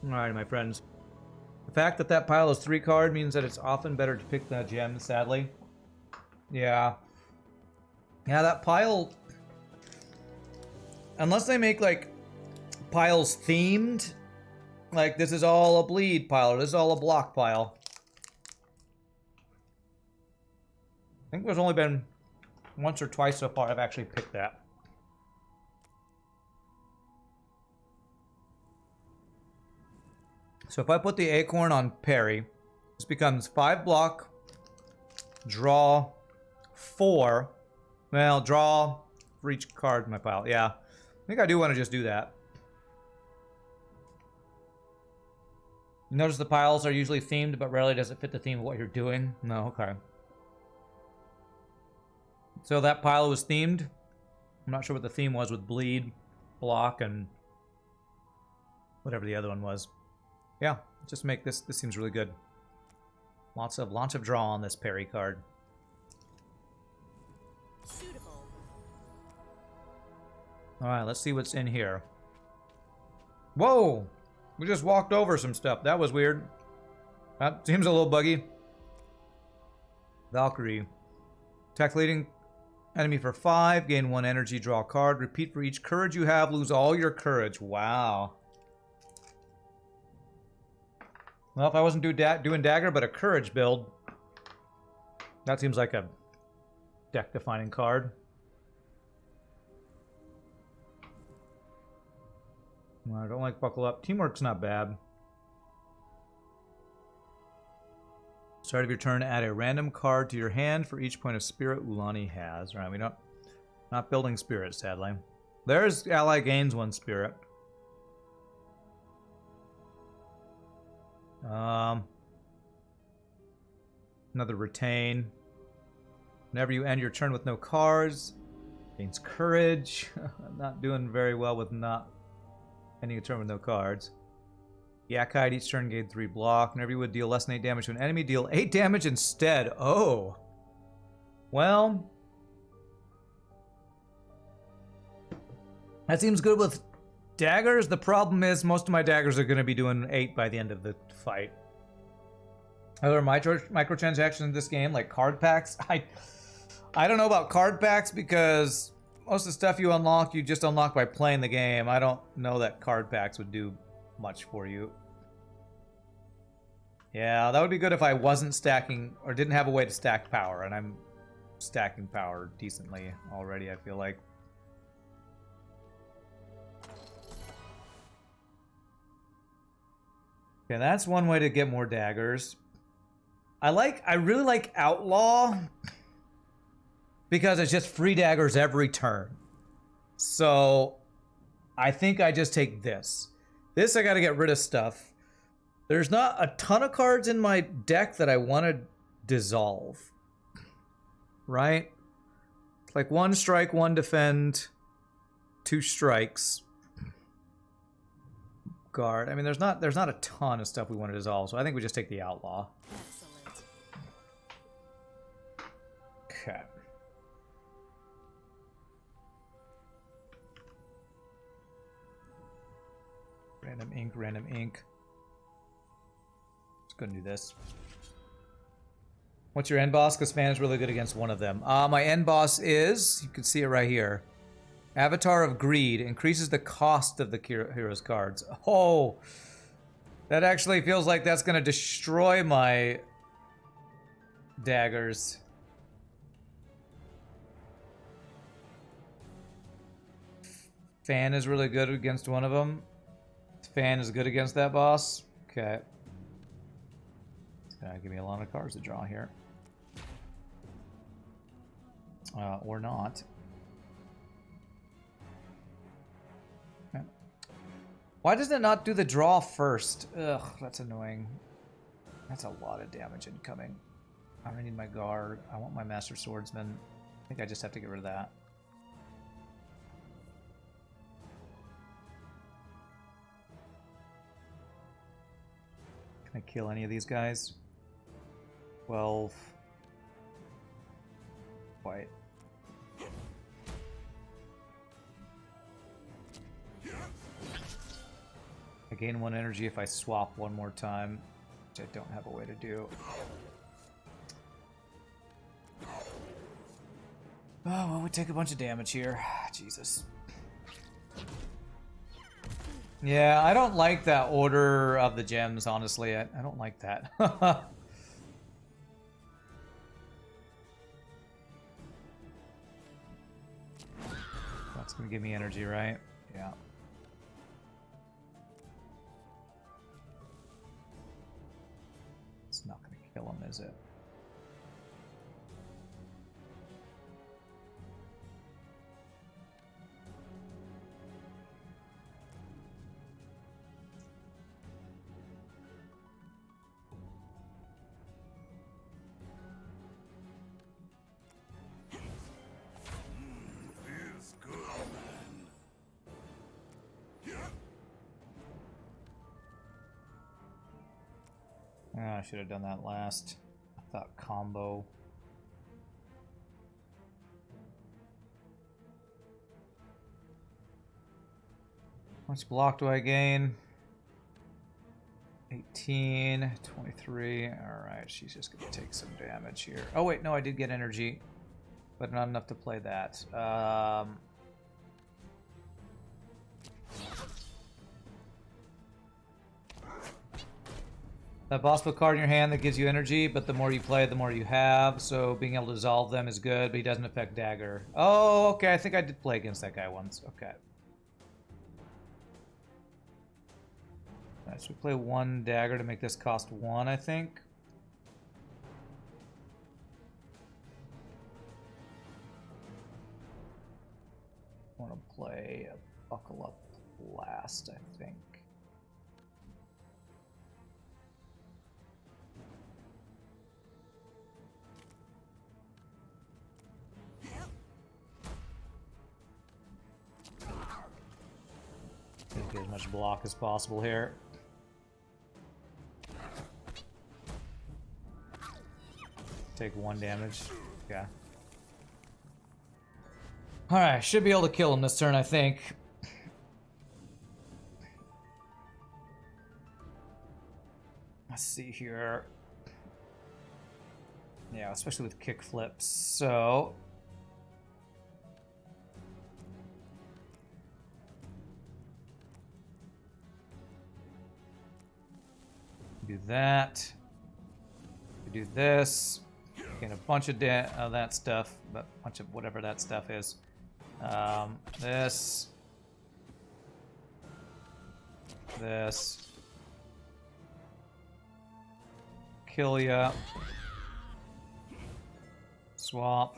Alright, my friends. The fact that that pile is 3 card means that it's often better to pick the gem, sadly. Yeah. Yeah, that pile... Unless they make, like, piles themed, like this is all a bleed pile, or this is all a block pile. I think there's only been once or twice so far I've actually picked that. So if I put the acorn on parry, this becomes 5 block, draw 4. Well, draw for each card in my pile. Yeah, I think I do want to just do that. Notice the piles are usually themed, but rarely does it fit the theme of what you're doing. No, okay. So that pile was themed. I'm not sure what the theme was with bleed, block, and whatever the other one was. Yeah, just make this. This seems really good. Lots of draw on this parry card. Suitable. All right, let's see what's in here. Whoa! We just walked over some stuff. That was weird. That seems a little buggy. Valkyrie. Attack leading enemy for 5. Gain 1 energy. Draw a card. Repeat for each courage you have. Lose all your courage. Wow. Well, if I wasn't doing Dagger, but a courage build, that seems like a deck-defining card. Well, I don't like Buckle Up. Teamwork's not bad. Start of your turn, add a random card to your hand for each point of spirit Ulani has. All right, we don't... Not building spirit, sadly. There's ally gains 1 spirit. Another retain. Whenever you end your turn with no cards, gains courage. I'm not doing very well with not ending a turn with no cards. Yakite, each turn gain 3 block. Whenever you would deal less than 8 damage to an enemy, deal 8 damage instead. Oh. Well. That seems good with daggers. The problem is most of my daggers are going to be doing 8 by the end of the fight. Are there microtransactions in this game, like card packs? I don't know about card packs because most of the stuff you unlock, you just unlock by playing the game. I don't know that card packs would do much for you. Yeah, that would be good if I wasn't stacking or didn't have a way to stack power, and I'm stacking power decently already, I feel like. Okay, that's one way to get more daggers. I really like Outlaw because it's just free daggers every turn. So I think I just take this. This I got to get rid of stuff. There's not a ton of cards in my deck that I want to dissolve. Right? Like 1 strike, 1 defend, 2 strikes. Guard. I mean, there's not a ton of stuff we want to dissolve, so I think we just take the Outlaw. Excellent. Okay. Random ink, random ink. Let's go and do this. What's your end boss? Because Span is really good against one of them. My end boss is, you can see it right here. Avatar of Greed increases the cost of the hero's cards. Oh, that actually feels like that's going to destroy my daggers. Fan is really good against one of them. Fan is good against that boss. Okay. It's going to give me a lot of cards to draw here. Or not. Why doesn't it not do the draw first? Ugh, that's annoying. That's a lot of damage incoming. I don't need my guard. I want my Master Swordsman. I think I just have to get rid of that. Can I kill any of these guys? 12. White. I gain 1 energy if I swap one more time, which I don't have a way to do. Oh, well, we take a bunch of damage here. Jesus. Yeah, I don't like that order of the gems, honestly. I don't like that. That's gonna give me energy, right? Yeah. It's not gonna kill him, is it? Oh, I should have done that last. I thought combo. How much block do I gain? 18, 23. Alright, she's just going to take some damage here. Oh, wait, no, I did get energy, but not enough to play that. That boss book card in your hand that gives you energy, but the more you play, the more you have. So being able to dissolve them is good, but he doesn't affect Dagger. Oh, okay. I think I did play against that guy once. Okay. Alright, so we play 1 Dagger to make this cost 1, I think. I want to play a Buckle Up last, I think. Get as much block as possible here. Take 1 damage. Yeah. Alright, should be able to kill him this turn, I think. Let's see here. Yeah, especially with kick flips. So do that. We do this. Get a bunch of that stuff, but a bunch of whatever that stuff is. This. This. Kill ya. Swap.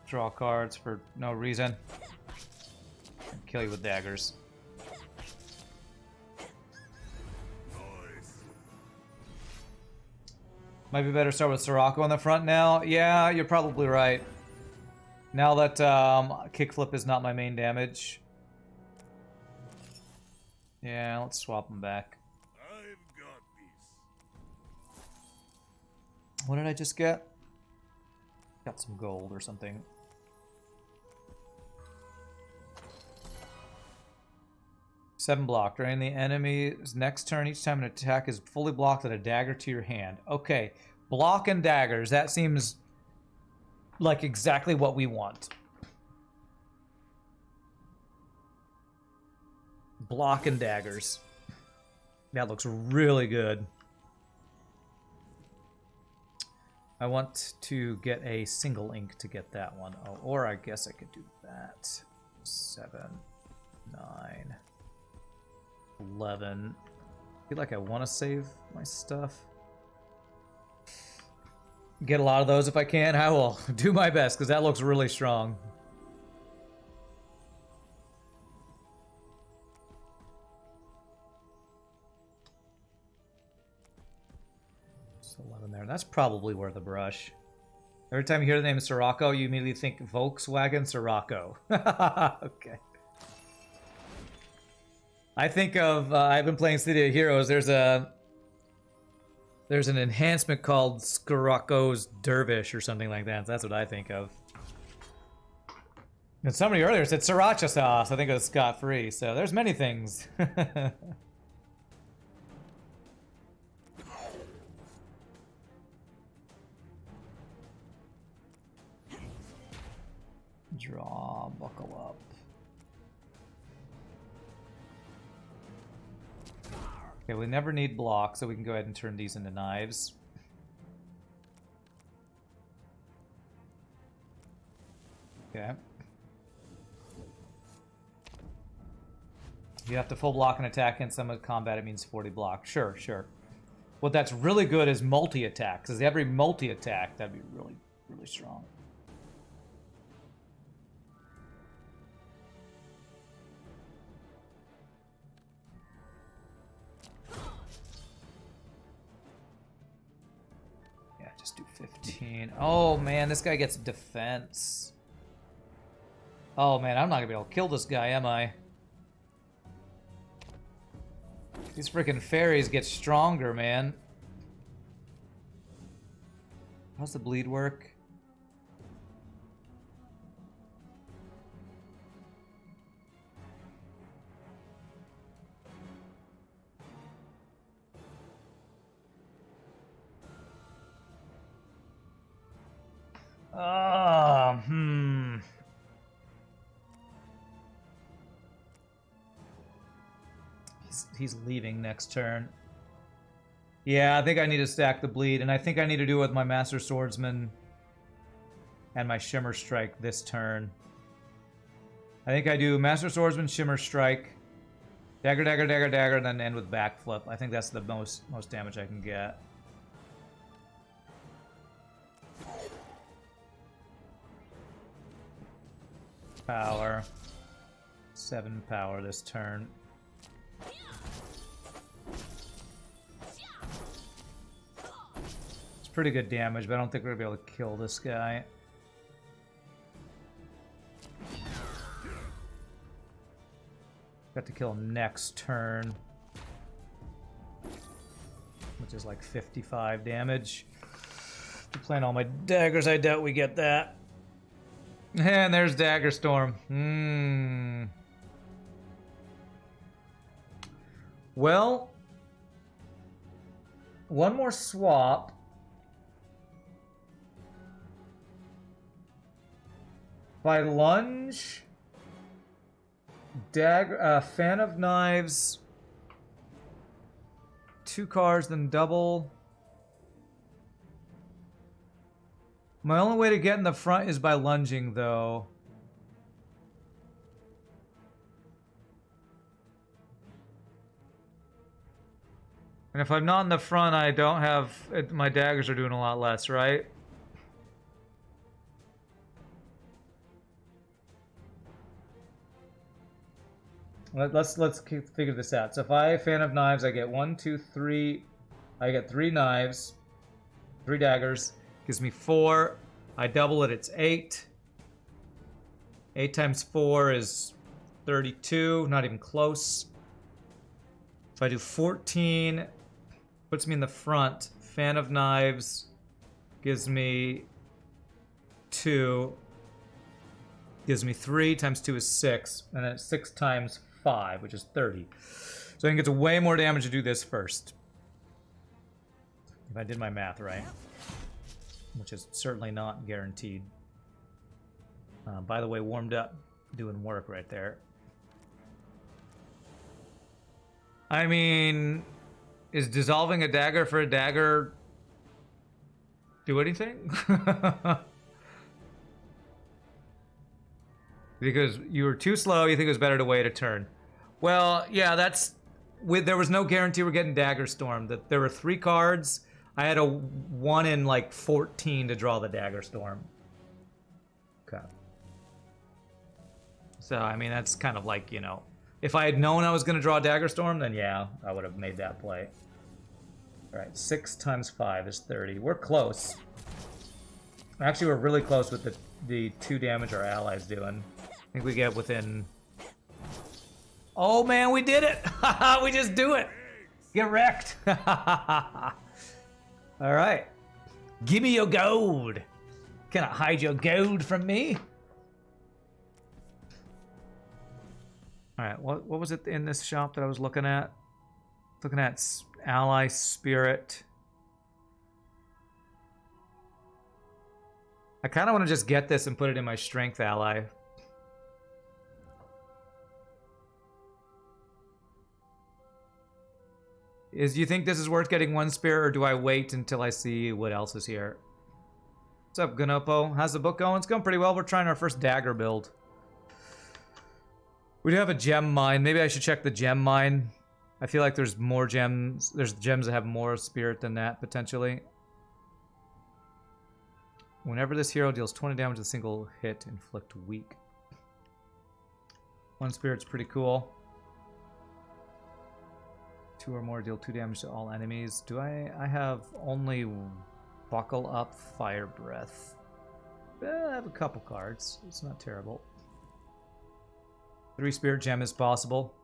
Draw cards for no reason. And kill you with daggers. Might be better to start with Sirocco on the front now. Yeah, you're probably right. Now that kickflip is not my main damage. Yeah, let's swap them back. I've got this. What did I just get? Got some gold or something. Seven block. During the enemy's next turn, each time an attack is fully blocked, add a dagger to your hand. Okay, block and daggers. That seems like exactly what we want. Block and daggers. That looks really good. I want to get a single ink to get that one. Oh, or I guess I could do that. 7, 9, 11. I feel like I want to save my stuff. Get a lot of those if I can. I will do my best because that looks really strong. So 11 there. That's probably worth a brush. Every time you hear the name of Sirocco, you immediately think Volkswagen Sirocco. Okay. I think of, I've been playing City of Heroes, there's an enhancement called Sirocco's Dervish or something like that. That's what I think of. And somebody earlier said sriracha sauce. I think it was scot-free. So there's many things. Draw, buckle up. Okay, we never need blocks, so we can go ahead and turn these into knives. Okay. You have to full block an attack in some combat, it means 40 block. Sure, sure. What that's really good is multi-attack, because every multi-attack, that'd be really, really strong. Yeah, just do 15. Oh man, this guy gets defense. Oh man, I'm not gonna be able to kill this guy, am I? These freaking fairies get stronger, man. How's the bleed work? He's leaving next turn. Yeah, I think I need to stack the bleed, and I think I need to do it with my Master Swordsman and my Shimmer Strike this turn. I think I do Master Swordsman, Shimmer Strike, Dagger, Dagger, Dagger, Dagger, and then end with Backflip. I think that's the most damage I can get. Power. 7 power this turn. It's pretty good damage, but I don't think we're gonna be able to kill this guy. Got to kill him next turn, which is like 55 damage. To playing all my daggers, I doubt we get that. And there's Dagger Storm. Well, one more swap. If I lunge, Dagger, Fan of Knives, 2 cards, then double. My only way to get in the front is by lunging, though. And if I'm not in the front, I don't have... my daggers are doing a lot less, right? Let's figure this out. So if I Fan of Knives, I get 1, 2, 3... I get 3 knives. 3 daggers. Gives me 4. I double it, it's 8. 8 times 4 is 32. Not even close. If I do 14, puts me in the front. Fan of Knives gives me 2. Gives me 3 times 2 is 6. And then it's 6 times 5, which is 30. So I think it's way more damage to do this first. If I did my math right. Which is certainly not guaranteed. By the way, warmed up, doing work right there. I mean, is dissolving a dagger for a dagger do anything? Because you were too slow, you think it was better to wait a turn. Well, yeah, that's... there was no guarantee we're getting Dagger Storm. That there were 3 cards. I had a 1 in like 14 to draw the Dagger Storm. Okay. So, I mean, that's kind of like, you know, if I had known I was going to draw Dagger Storm, then yeah, I would have made that play. All right, 6 times 5 is 30. We're close. Actually, we're really close with the 2 damage our allies doing. I think we get within... Oh man, we did it! We just do it! Get wrecked! Alright. Give me your gold! Can I hide your gold from me? All right, what was it in this shop that I was looking at? Looking at ally spirit. I kind of want to just get this and put it in my strength ally. Do you think this is worth getting 1 spirit, or do I wait until I see what else is here? What's up, Ganopo? How's the book going? It's going pretty well. We're trying our first dagger build. We do have a gem mine. Maybe I should check the gem mine. I feel like there's more gems. There's gems that have more spirit than that, potentially. Whenever this hero deals 20 damage with a single hit, inflict weak. 1 spirit's pretty cool. 2 or more deal 2 damage to all enemies. Do I have only buckle up fire breath? I have a couple cards. It's not terrible. 3 spirit gem is possible.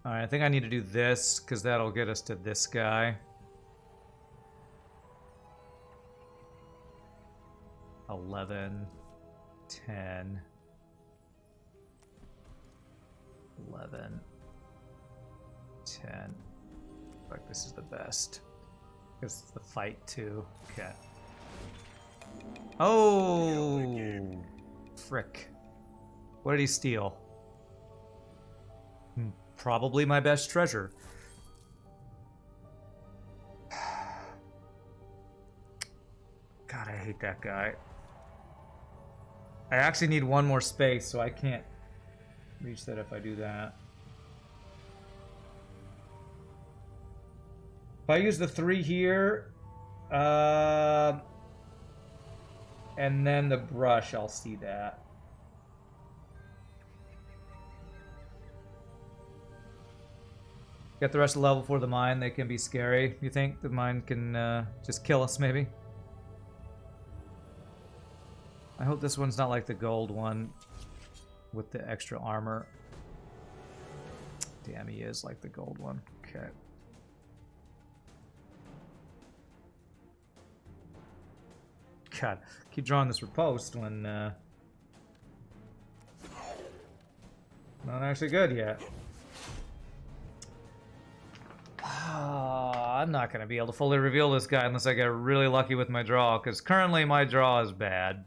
Alright, I think I need to do this, because that'll get us to this guy. 11, 10, 11, 10. Like this is the best. Because it's the fight too. Okay. Oh! Frick. What did he steal? Probably my best treasure. God, I hate that guy. I actually need 1 more space, so I can't reach that if I do that. If I use the 3 here, and then the brush, I'll see that. Get the rest of the level for the mine. They can be scary. You think the mine can just kill us, maybe? I hope this one's not like the gold one with the extra armor. Damn, he is like the gold one. Okay. God, keep drawing this riposte when not actually good yet. I'm not going to be able to fully reveal this guy unless I get really lucky with my draw, because currently my draw is bad.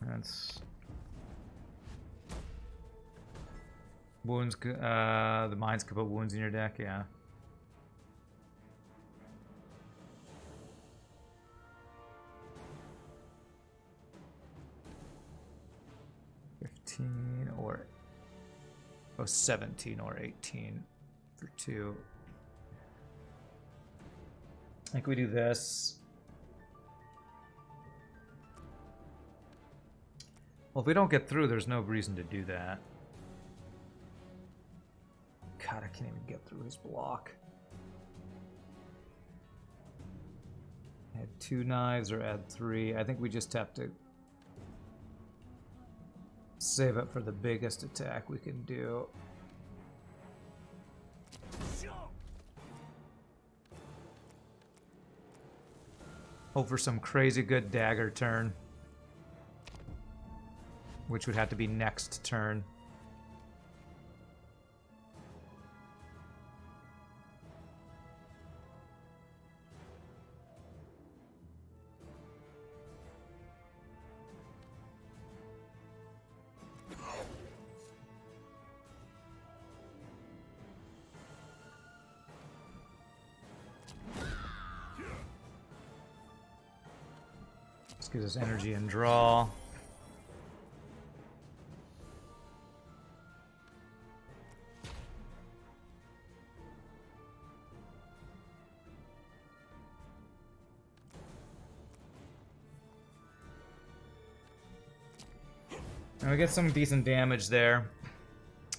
That's... Wounds, the mines could put wounds in your deck, yeah. Or 17 or 18 for 2. I think we do this. Well, if we don't get through, there's no reason to do that. God, I can't even get through his block. Add 2 knives or add 3. I think we just have to save it for the biggest attack we can do. Hope for some crazy good dagger turn, which would have to be next turn. Gives us energy and draw. And we get some decent damage there.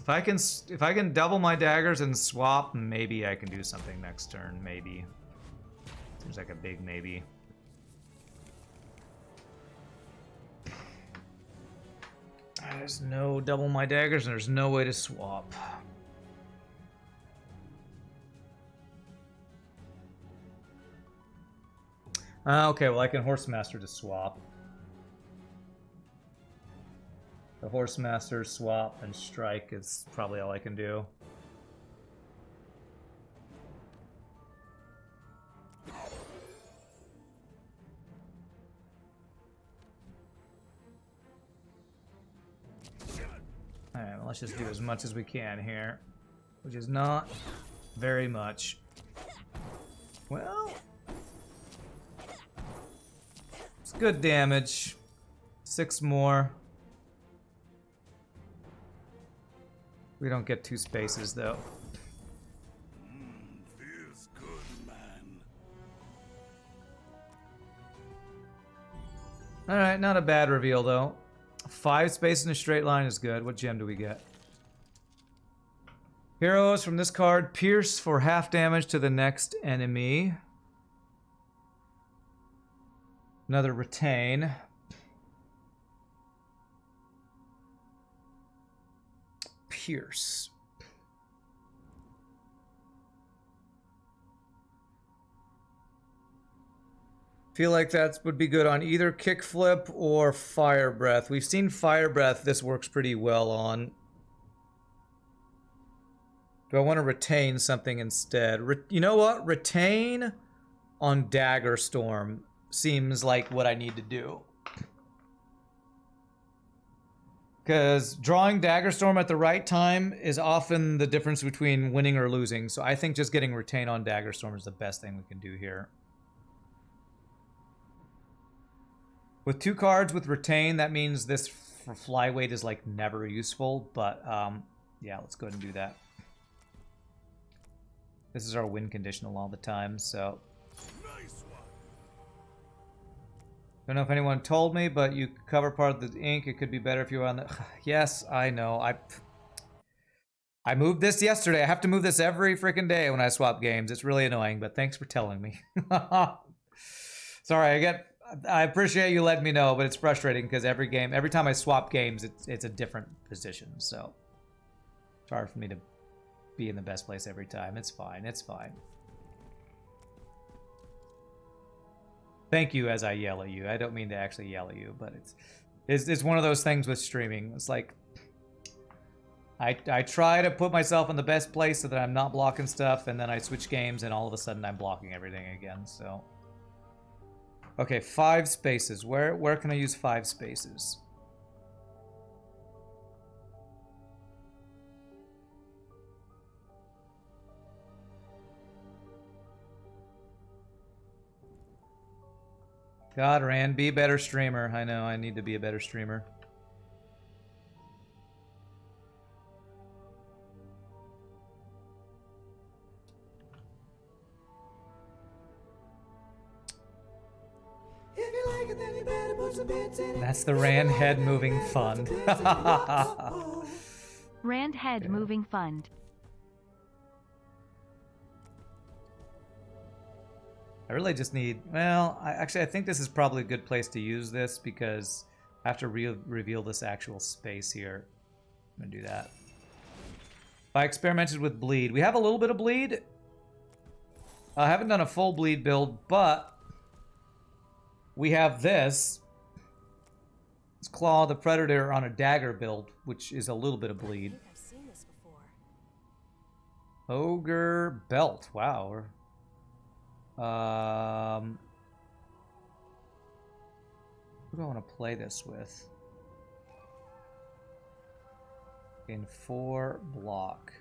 If I can double my daggers and swap, maybe I can do something next turn. Maybe. Seems like a big maybe. There's no double my daggers and there's no way to swap. Okay, well I can Horsemaster to swap. The Horsemaster, swap, and strike is probably all I can do. Alright, well, let's just do as much as we can here. Which is not very much. Well, it's good damage. 6 more. We don't get 2 spaces, though. Feels good, man. Alright, not a bad reveal, though. 5 spaces in a straight line is good. What gem do we get? Heroes from this card. Pierce for half damage to the next enemy. Another retain. Pierce. Feel like that would be good on either Kickflip or Fire Breath. We've seen Fire Breath. This works pretty well on. Do I want to retain something instead? You know what? Retain on Dagger Storm seems like what I need to do. Because drawing Dagger Storm at the right time is often the difference between winning or losing. So I think just getting Retain on Dagger Storm is the best thing we can do here. With 2 cards with Retain, that means this for Flyweight is like never useful. But yeah, let's go ahead and do that. This is our win conditional all the time, so... Don't know if anyone told me, but you cover part of the ink. It could be better if you were on the... Yes, I know. I moved this yesterday. I have to move this every freaking day when I swap games. It's really annoying, but thanks for telling me. Sorry, I appreciate you letting me know, but it's frustrating because every time I swap games, it's a different position. So it's hard for me to be in the best place every time. It's fine. It's fine. Thank you as I yell at you. I don't mean to actually yell at you, but it's one of those things with streaming. It's like I try to put myself in the best place so that I'm not blocking stuff, and then I switch games, and all of a sudden I'm blocking everything again. So okay, 5 spaces. Where can I use 5 spaces? God, Rand, be a better streamer. I know, I need to be a better streamer. That's the Rand Head Moving Fund. Rand Head Moving Fund. I really just need, well, I think this is probably a good place to use this because I have to reveal this actual space here. I'm going to do that. I experimented with bleed. We have a little bit of bleed. I haven't done a full bleed build, but we have this. It's Claw the Predator on a dagger build, which is a little bit of bleed. I think I've seen this before. Ogre Belt. Wow. Who do I want to play this with? In 4 block.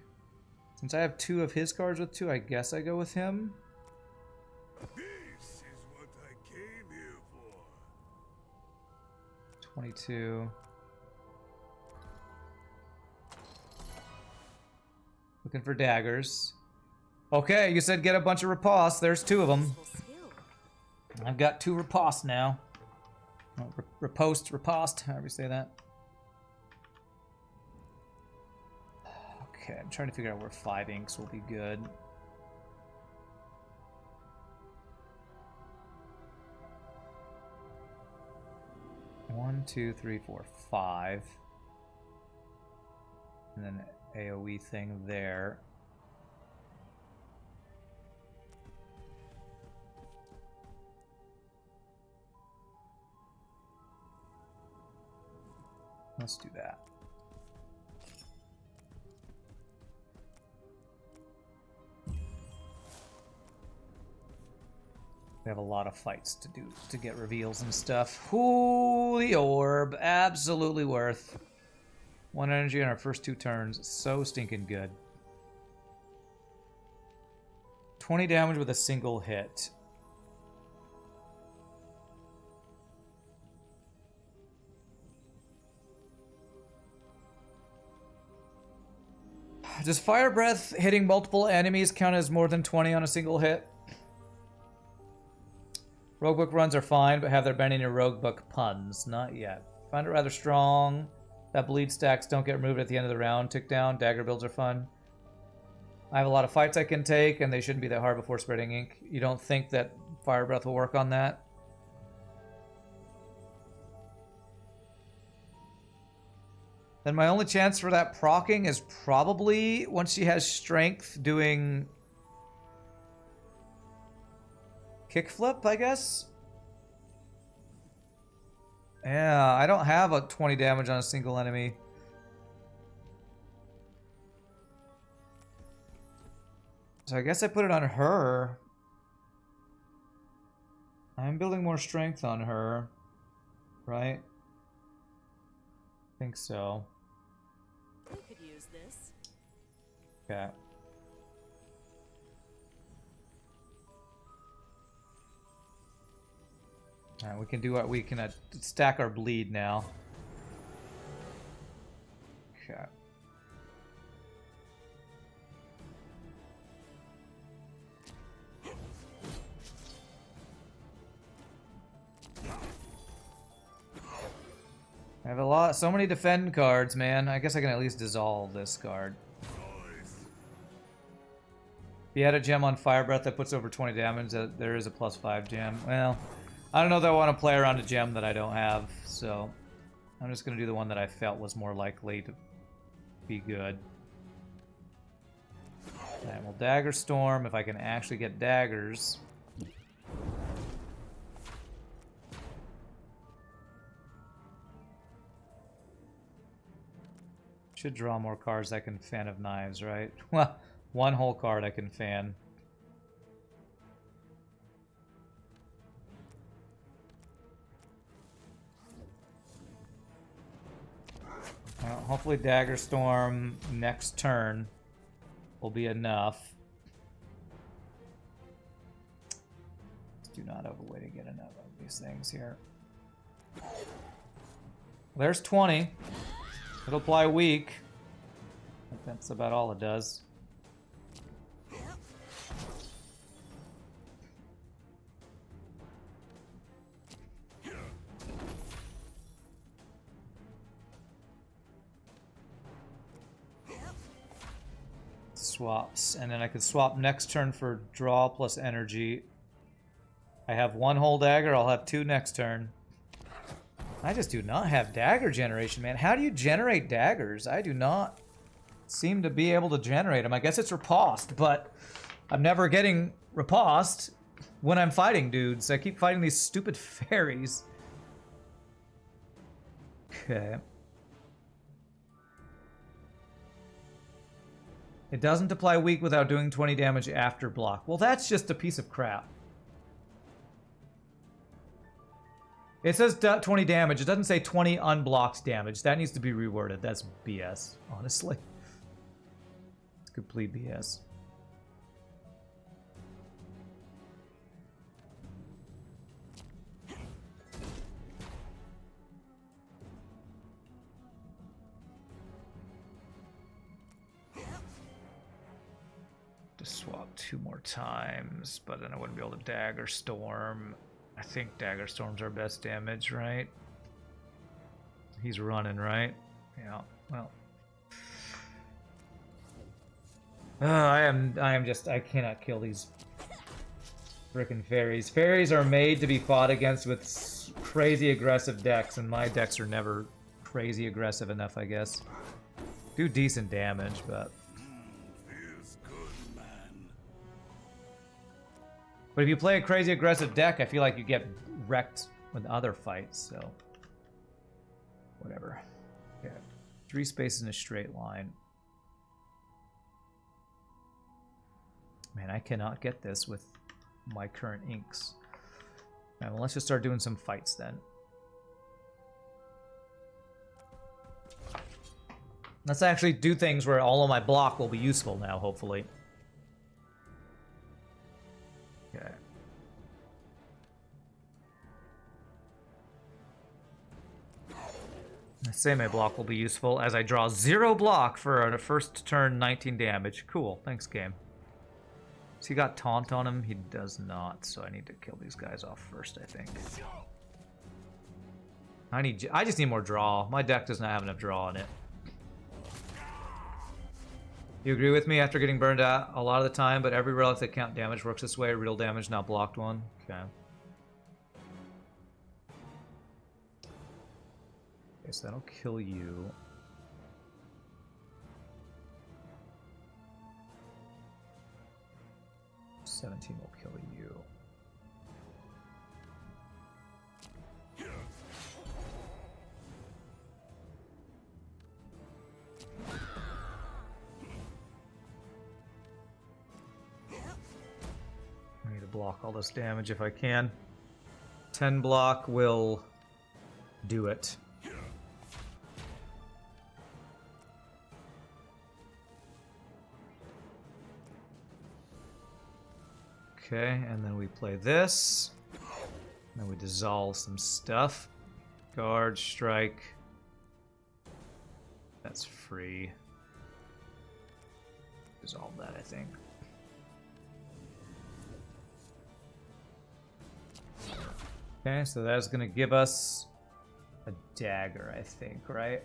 Since I have 2 of his cards with 2, I guess I go with him. This is what I came here for. 22. Looking for daggers. Okay, you said get a bunch of riposte. There's 2 of them. Skill. I've got 2 riposte now. Oh, riposte, however you say that. Okay, I'm trying to figure out where 5 inks will be good. One, two, three, four, 5. And then AoE thing there. Let's do that. We have a lot of fights to do to get reveals and stuff. Ooh, the orb. Absolutely worth. 1 energy on our first 2 turns. So stinking good. 20 damage with a single hit. Does Fire Breath hitting multiple enemies count as more than 20 on a single hit? Roguebook runs are fine, but have there been any Roguebook puns? Not yet. Find it rather strong. That bleed stacks don't get removed at the end of the round. Tick down. Dagger builds are fun. I have a lot of fights I can take, and they shouldn't be that hard before spreading ink. You don't think that Fire Breath will work on that? Then my only chance for that proccing is probably once she has strength doing kickflip, I guess? Yeah, I don't have a 20 damage on a single enemy. So I guess I put it on her. I'm building more strength on her, right? I think so. We could use this. Okay. Alright, we can do what we can stack our bleed now. Okay. I have a lot, so many defend cards, man. I guess I can at least dissolve this card. If you had a gem on Fire Breath that puts over 20 damage, there is a +5 gem. Well, I don't know that I want to play around a gem that I don't have, so I'm just going to do the one that I felt was more likely to be good. And we'll Dagger Storm if I can actually get daggers. Should draw more cards I can Fan of Knives, right? Well, one whole card I can fan. Well, hopefully Dagger Storm next turn will be enough. Do not have a way to get enough of these things here. There's 20. It'll apply weak. But that's about all it does. Swaps, and then I could swap next turn for draw plus energy. I have 1 whole dagger, I'll have 2 next turn. I just do not have dagger generation, man. How do you generate daggers? I do not seem to be able to generate them. I guess it's riposte, but I'm never getting riposte when I'm fighting dudes. I keep fighting these stupid fairies. Okay. It doesn't apply weak without doing 20 damage after block. Well, that's just a piece of crap. It says 20 damage. It doesn't say 20 unblocked damage. That needs to be reworded. That's BS, honestly. It's complete BS. To swap 2 more times, but then I wouldn't be able to Dagger Storm. I think Dagger Storm's our best damage, right? He's running, right? Yeah, well. I cannot kill these frickin' fairies. Fairies are made to be fought against with crazy aggressive decks, and my decks are never crazy aggressive enough, I guess. Do decent damage, but... Feels good, man. But if you play a crazy aggressive deck, I feel like you get wrecked with other fights, so... Whatever. Yeah. 3 spaces in a straight line. Man, I cannot get this with my current inks. Alright, well, let's just start doing some fights then. Let's actually do things where all of my block will be useful now, hopefully. Okay. I say my block will be useful as I draw 0 block for a first turn 19 damage. Cool, thanks game. So he got taunt on him? He does not, so I need to kill these guys off first, I think. I just need more draw. My deck does not have enough draw in it. You agree with me after getting burned out a lot of the time, but every relic that count damage works this way, real damage, not blocked one? Okay. Okay, so that'll kill you. 17 will kill you. I need to block all this damage if I can. 10 block will do it. Okay, and then we play this. Then we dissolve some stuff. Guard, strike. That's free. Dissolve that, I think. Okay, so that's gonna give us a dagger, I think, right?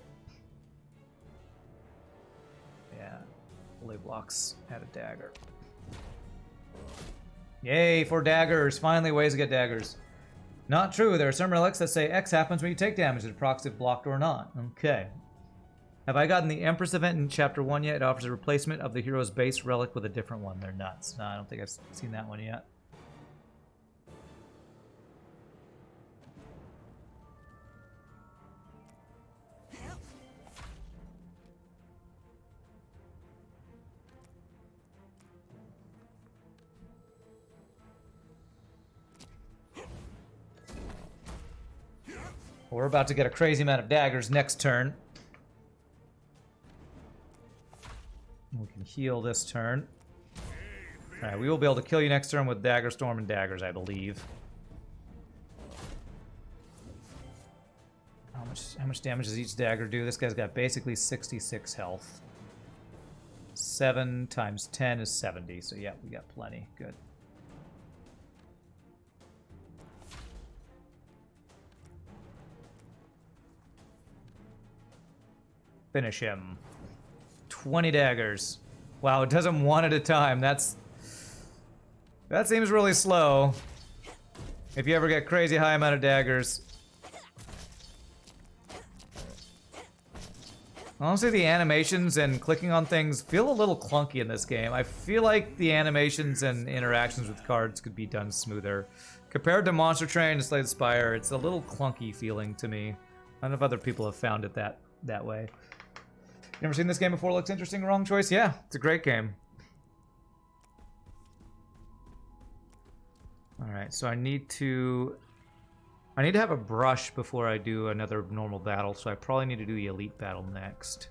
Yeah, fully blocks had a dagger. Yay, 4 daggers! Finally, ways to get daggers. Not true. There are some relics that say X happens when you take damage, it procs if blocked or not. Okay. Have I gotten the Empress event in Chapter 1 yet? It offers a replacement of the hero's base relic with a different one. They're nuts. No, I don't think I've seen that one yet. We're about to get a crazy amount of daggers next turn. We can heal this turn. Alright, we will be able to kill you next turn with Dagger Storm and daggers, I believe. How much damage does each dagger do? This guy's got basically 66 health. 7 times 10 is 70, so yeah, we got plenty. Good. Finish him. 20 daggers. Wow, it does them 1 at a time. That seems really slow. If you ever get crazy high amount of daggers. Honestly, the animations and clicking on things feel a little clunky in this game. I feel like the animations and interactions with cards could be done smoother. Compared to Monster Train and Slay the Spire, it's a little clunky feeling to me. I don't know if other people have found it that way. Never seen this game before? Looks interesting. Wrong choice? Yeah, it's a great game. Alright, so I need to have a brush before I do another normal battle, so I probably need to do the elite battle next.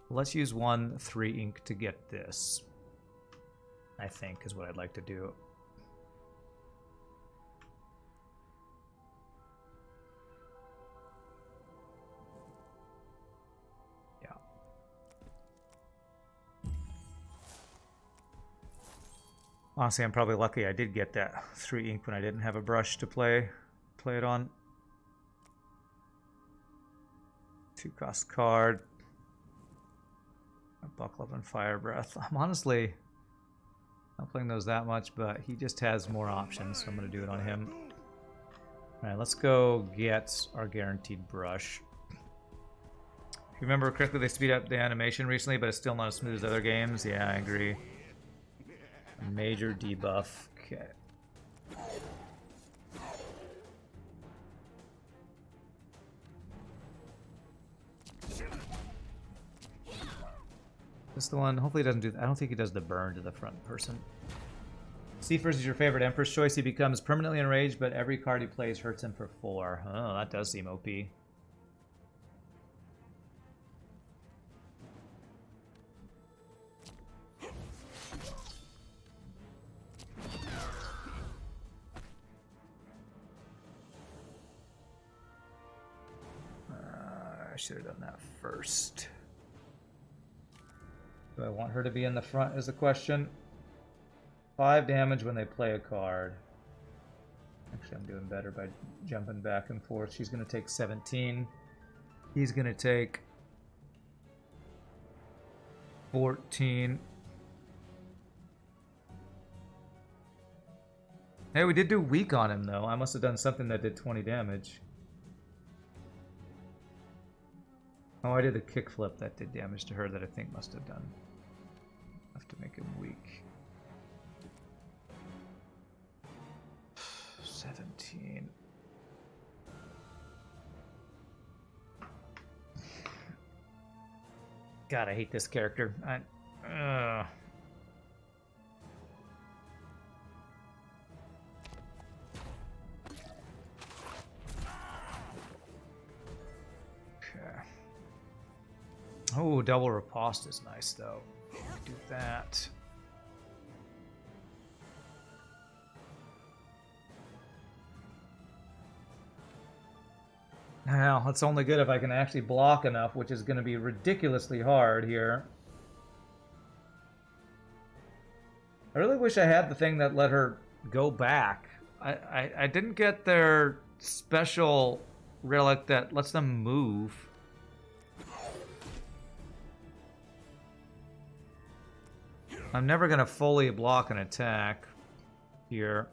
Let's use 1 3 ink to get this. I think is what I'd like to do. Honestly, I'm probably lucky I did get that 3 ink when I didn't have a brush to play it on. 2 cost card. Buckle Up and Fire Breath. I'm honestly not playing those that much, but he just has more options, so I'm going to do it on him. Alright, let's go get our guaranteed brush. If you remember correctly, they speed up the animation recently, but it's still not as smooth as other games. Yeah, I agree. A major debuff. Okay. This is the one. Hopefully, he doesn't do. I don't think he does the burn to the front person. Seafers is your favorite Empress choice. He becomes permanently enraged, but every card he plays hurts him for 4. Oh, that does seem OP. I should have done that first. Do I want her to be in the front is the question. 5 damage when they play a card. Actually, I'm doing better by jumping back and forth. She's going to take 17. He's going to take 14. Hey, we did do weak on him, though. I must have done something that did 20 damage. Oh, I did a kickflip that did damage to her that I think must have done enough to make him weak. 17. God, I hate this character. Oh, double riposte is nice, though. Do that. Now, it's only good if I can actually block enough, which is going to be ridiculously hard here. I really wish I had the thing that let her go back. I didn't get their special relic that lets them move. I'm never going to fully block an attack here.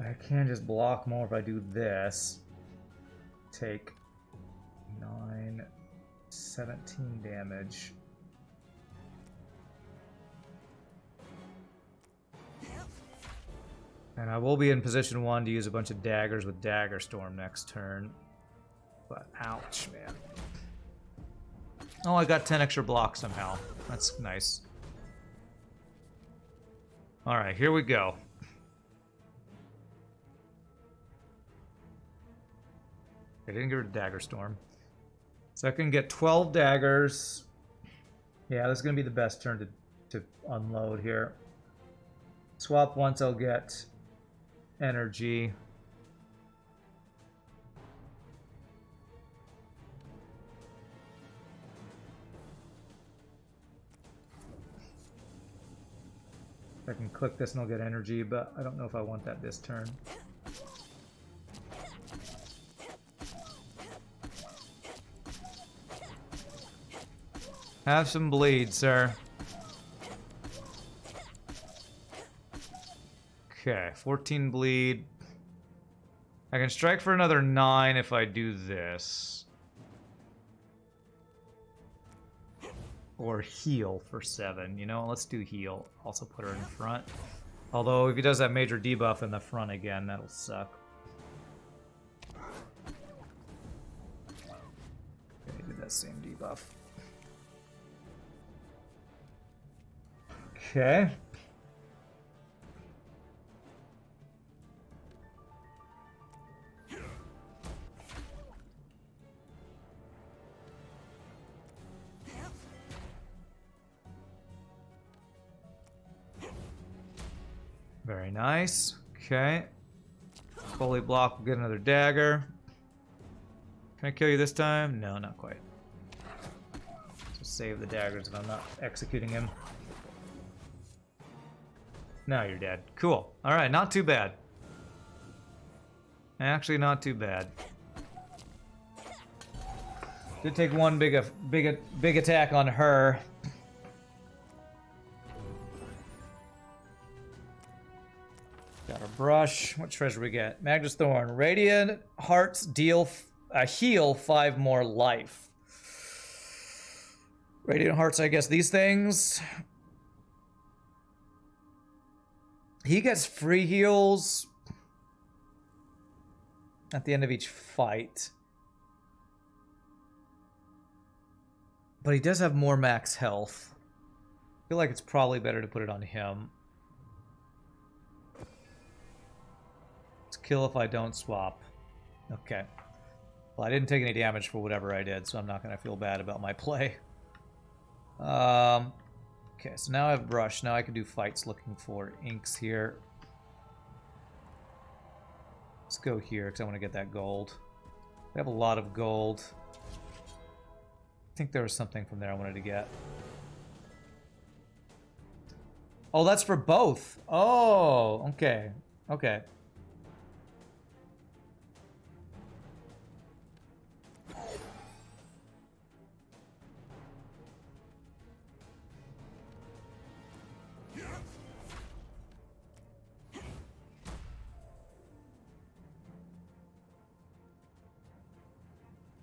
I can just block more if I do this. Take 9, 17 damage. And I will be in position 1 to use a bunch of daggers with Dagger Storm next turn. But ouch, man. Oh, I got 10 extra blocks somehow. That's nice. Alright, here we go. I didn't get rid of Dagger Storm. So I can get 12 daggers. Yeah, this is going to be the best turn to unload here. Swap once, I'll get energy. I can click this and I'll get energy, but I don't know if I want that this turn. Have some bleed, sir. Okay, 14 bleed. I can strike for another 9 if I do this. Or heal for 7. You know, let's do heal. Also put her in front. Although, if he does that major debuff in the front again, that'll suck. Okay, do that same debuff. Okay. Very nice. Okay. Fully block, we'll get another dagger. Can I kill you this time? No, not quite. Just save the daggers if I'm not executing him. Now you're dead. Cool. All right, not too bad. Actually, not too bad. Did take one big attack on her. Got our brush. What treasure we get? Magnus Thorn. Radiant Hearts heal 5 more life. Radiant Hearts, I guess these things. He gets free heals at the end of each fight. But he does have more max health. I feel like it's probably better to put it on him. Let's kill if I don't swap. Okay. Well, I didn't take any damage for whatever I did, so I'm not going to feel bad about my play. Okay, so now I have brush. Now I can do fights looking for inks here. Let's go here because I want to get that gold. I have a lot of gold. I think there was something from there I wanted to get. Oh, that's for both. Oh, okay. Okay.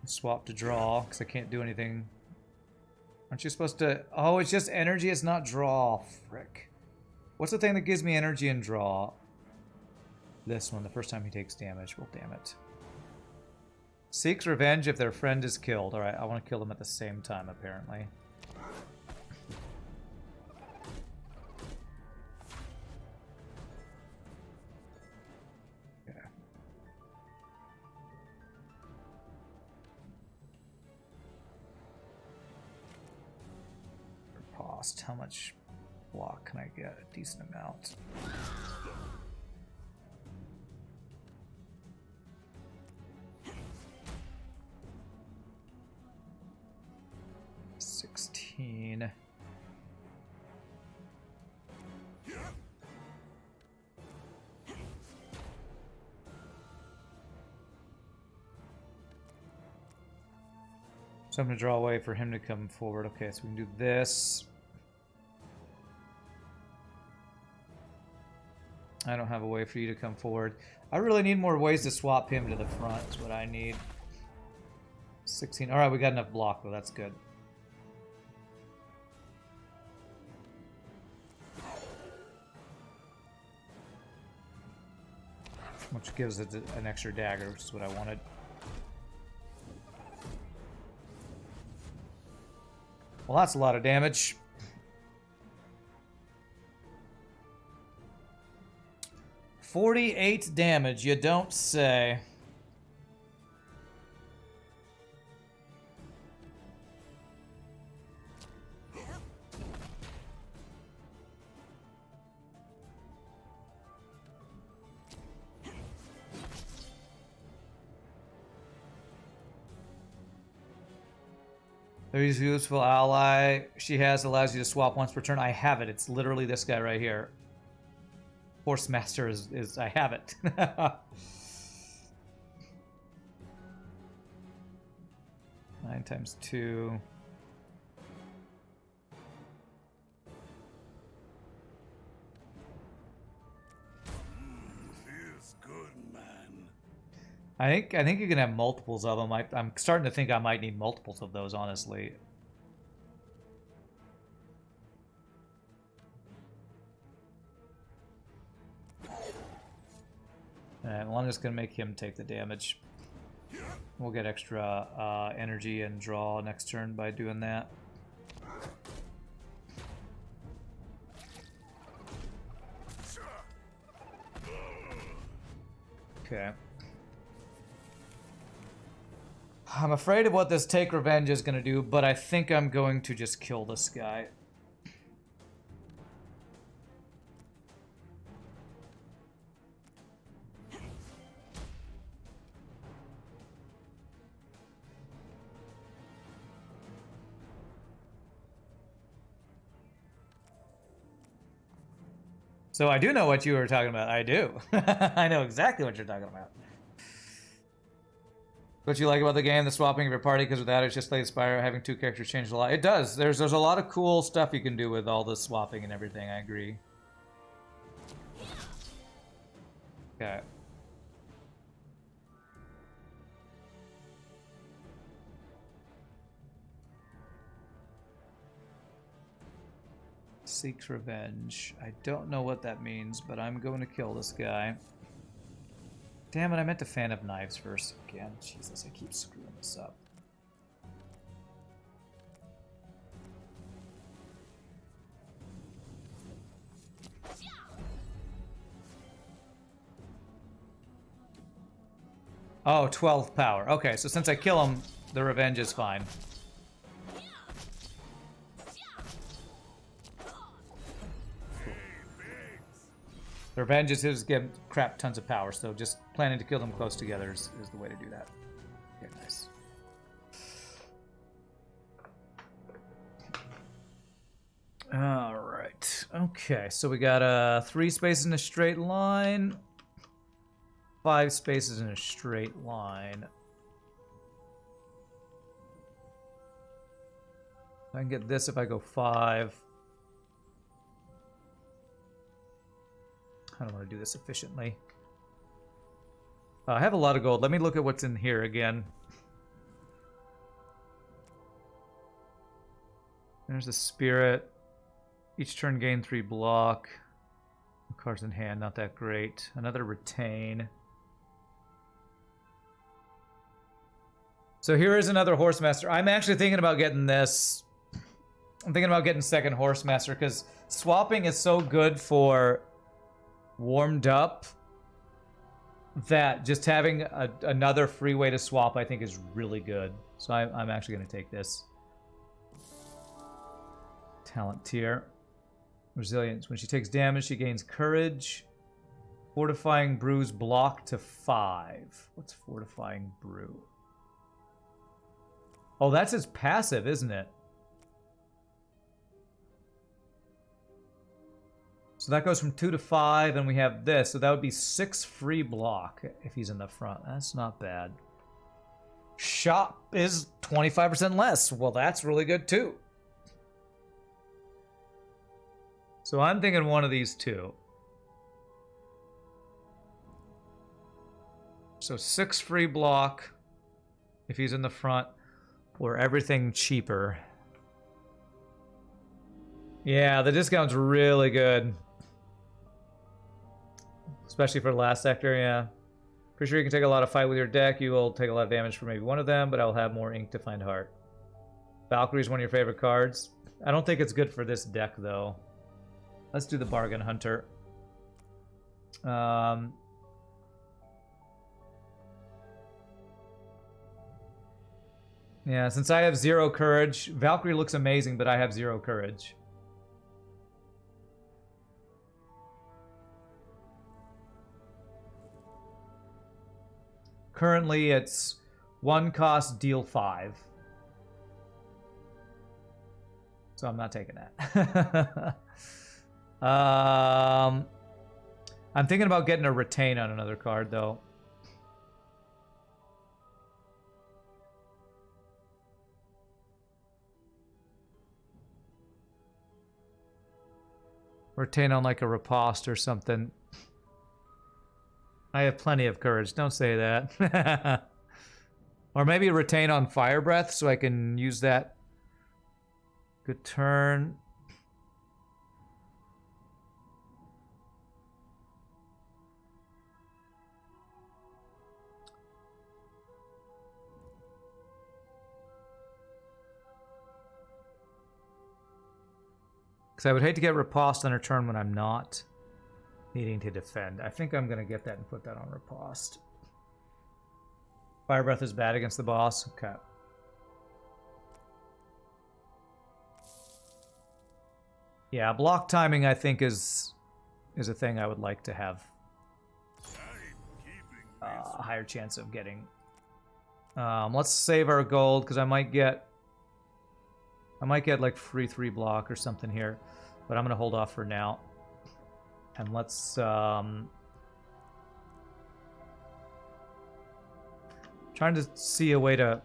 Swap to draw, because I can't do anything. Aren't you supposed to... Oh, it's just energy, it's not draw. Frick. What's the thing that gives me energy and draw? This one, the first time he takes damage. Well, damn it. Seeks revenge if their friend is killed. Alright, I want to kill them at the same time, apparently. How much block can I get? A decent amount. $16. So I'm going to draw away for him to come forward. Okay, so we can do this. I don't have a way for you to come forward. I really need more ways to swap him to the front is what I need. 16. Alright, we got enough block though. That's good. Which gives it an extra dagger, which is what I wanted. Well, that's a lot of damage. 48 damage, you don't say. There's a useful ally she has allows you to swap once per turn. I have it. It's literally this guy right here. Horse Master is I have it. 9 times 2. Feels good, man. I think you can have multiples of them. I'm starting to think I might need multiples of those, honestly. Alright, well, I'm just going to make him take the damage. We'll get extra energy and draw next turn by doing that. Okay. I'm afraid of what this Take Revenge is going to do, but I think I'm going to just kill this guy. So I do know what you were talking about. I do. I know exactly what you're talking about. What you like about the game, the swapping of your party, because without it, it's just Slay the Spire, having two characters change a lot. It does. There's a lot of cool stuff you can do with all the swapping and everything. I agree. Okay. Seeks revenge. I don't know what that means, but I'm going to kill this guy. Damn it, I meant to fan of knives first again. Jesus, I keep screwing this up. Oh, 12 power. Okay, so since I kill him, the revenge is fine. The revenge is his give crap tons of power, so just planning to kill them close together is the way to do that. Okay, nice. Alright. Okay, so we got 3 spaces in a straight line. 5 spaces in a straight line. I can get this if I go 5. I don't want to do this efficiently. I have a lot of gold. Let me look at what's in here again. There's the spirit. Each turn gain 3 block. Cards in hand, not that great. Another retain. So here is another Horsemaster. I'm actually thinking about getting this. I'm thinking about getting second Horsemaster because swapping is so good for warmed up that just having another free way to swap I think is really good. So I'm actually going to take this. Talent tier. Resilience. When she takes damage, she gains courage. Fortifying Brew's block to 5. What's Fortifying Brew? Oh, that's its passive, isn't it? So that goes from 2 to 5, and we have this. So that would be 6 free block if he's in the front. That's not bad. Shop is 25% less. Well, that's really good too. So I'm thinking one of these two. So 6 free block if he's in the front, or everything cheaper. Yeah, the discount's really good. Especially for the last sector, yeah. Pretty sure you can take a lot of fight with your deck. You will take a lot of damage for maybe one of them, but I'll have more ink to find heart. Valkyrie's one of your favorite cards. I don't think it's good for this deck, though. Let's do the Bargain Hunter. Yeah, since I have 0 courage, Valkyrie looks amazing, but I have 0 courage. Currently, it's 1 cost, deal 5. So I'm not taking that. I'm thinking about getting a retain on another card, though. Retain on like a riposte or something. I have plenty of courage. Don't say that. Or maybe retain on Fire Breath so I can use that. Good turn. Because I would hate to get riposte on her turn when I'm not needing to defend. I think I'm going to get that and put that on riposte. Fire Breath is bad against the boss. Okay. Yeah, block timing I think is a thing I would like to have a higher chance of getting. Let's save our gold because I might get like free 3 block or something here, but I'm gonna hold off for now. And let's trying to see a way to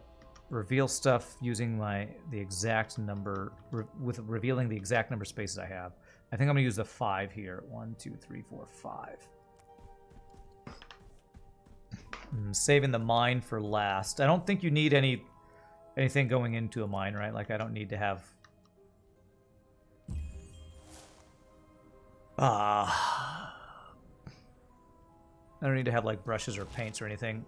reveal stuff using the exact number with revealing the exact number of spaces I have. I think I'm gonna use the 5 here. 1, 2, 3, 4, 5. Saving the mine for last. I don't think you need anything going into a mine, right? Like I don't need to have. I don't need to have like brushes or paints or anything.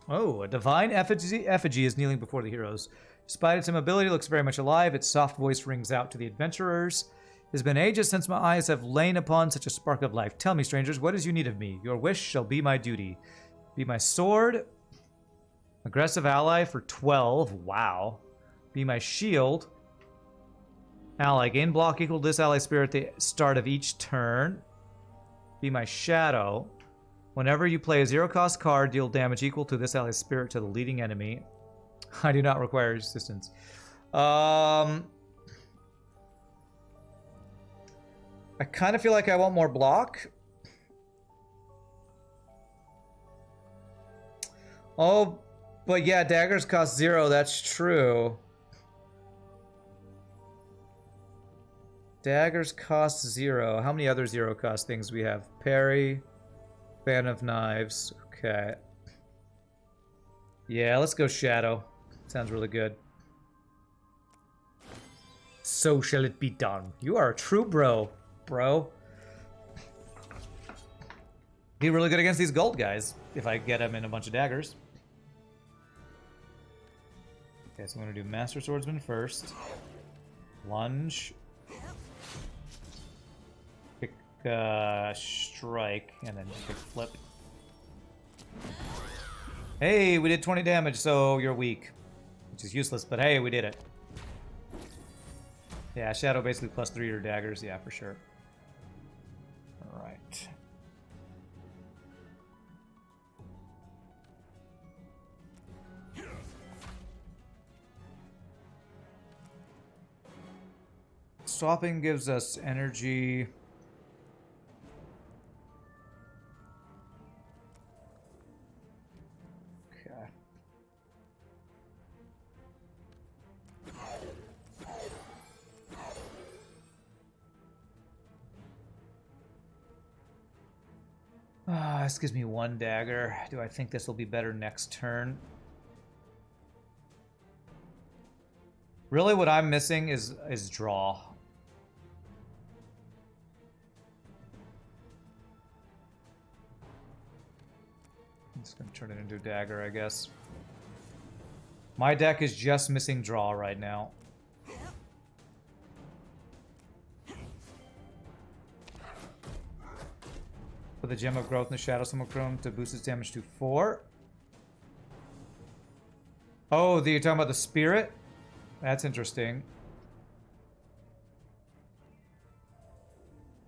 Oh, a divine effigy is kneeling before the heroes. Despite its immobility, it looks very much alive. Its soft voice rings out to the adventurers. It has been ages since my eyes have lain upon such a spark of life. Tell me, strangers, what is you need of me? Your wish shall be my duty. Be my sword. Aggressive ally for 12. Wow. Be my shield. Ally. Gain block equal to this ally spirit at the start of each turn. Be my shadow. Whenever you play a 0-cost card, deal damage equal to this ally's spirit to the leading enemy. I do not require assistance. I kind of feel like I want more block. Oh, but yeah, daggers cost 0. That's true. Daggers cost 0. How many other 0-cost things we have? Parry. Fan of knives. Okay. Yeah, let's go shadow. Sounds really good. So shall it be done. You are a true bro, bro. Be really good against these gold guys if I get them in a bunch of daggers. Okay, so I'm going to do Master Swordsman first. Lunge. Pick strike, and then pick flip. Hey, we did 20 damage, so you're weak. Which is useless, but hey, we did it. Yeah, shadow basically plus 3 to your daggers. Yeah, for sure. Alright. Swapping gives us energy. Okay. This gives me 1 dagger. Do I think this will be better next turn? Really, what I'm missing is draw. I'm just gonna turn it into a dagger, I guess. My deck is just missing draw right now. Put the Gem of Growth in the Shadow Symbol Chrome to boost its damage to 4. Oh, you're talking about the Spirit? That's interesting.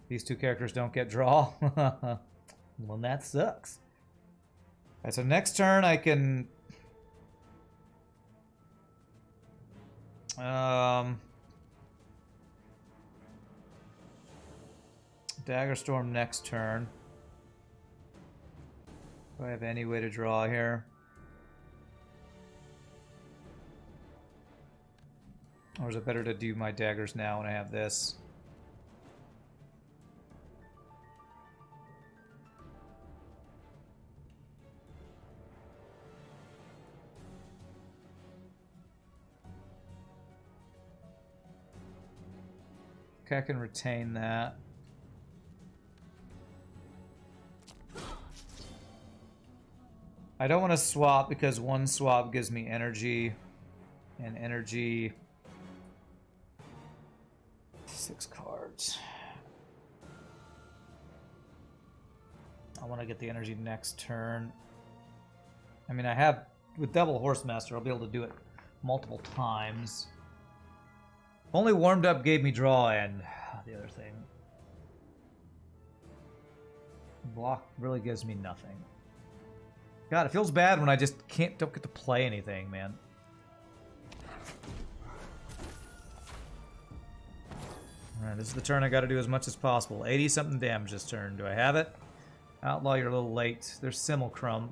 These 2 characters don't get draw. Well, that sucks. Alright, so next turn I can... Dagger Storm next turn. Do I have any way to draw here? Or is it better to do my daggers now when I have this? Okay, I can retain that. I don't want to swap because 1 swap gives me energy, and energy... 6 cards. I want to get the energy next turn. I mean, I have... With Double Horsemaster, I'll be able to do it multiple times. Only Warmed Up gave me draw and the other thing. Block really gives me nothing. God, it feels bad when I just don't get to play anything, man. Alright, this is the turn I gotta do as much as possible. 80-something damage this turn. Do I have it? Outlaw, you're a little late. There's Simulcrum.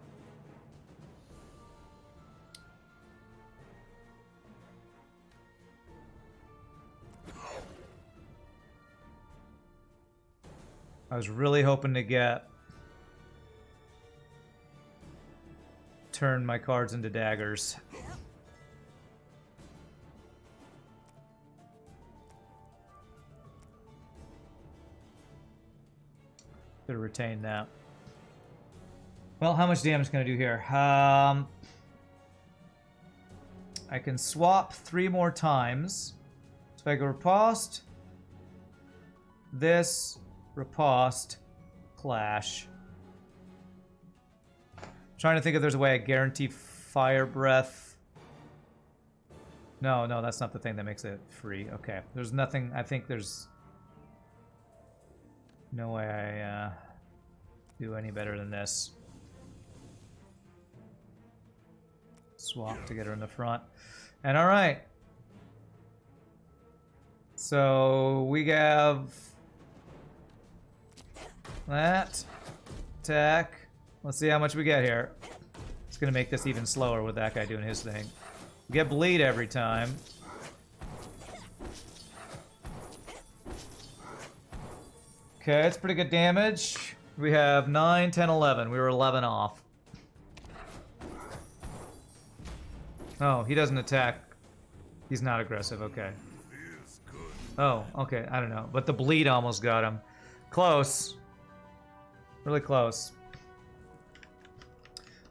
I was really hoping to turn my cards into daggers. Could have retained that. Well, how much damage can I do here? I can swap 3 more times. So if I go riposte, this, riposte, clash. Trying to think if there's a way I guarantee fire breath. No, that's not the thing that makes it free. Okay, there's nothing. I think there's no way I do any better than this. Swap to get her in the front. And all right. So we have that attack. Let's see how much we get here. It's gonna make this even slower with that guy doing his thing. We get bleed every time. Okay, it's pretty good damage. We have 9, 10, 11. We were 11 off. Oh, he doesn't attack. He's not aggressive, okay. Oh, okay, I don't know. But the bleed almost got him. Close. Really close.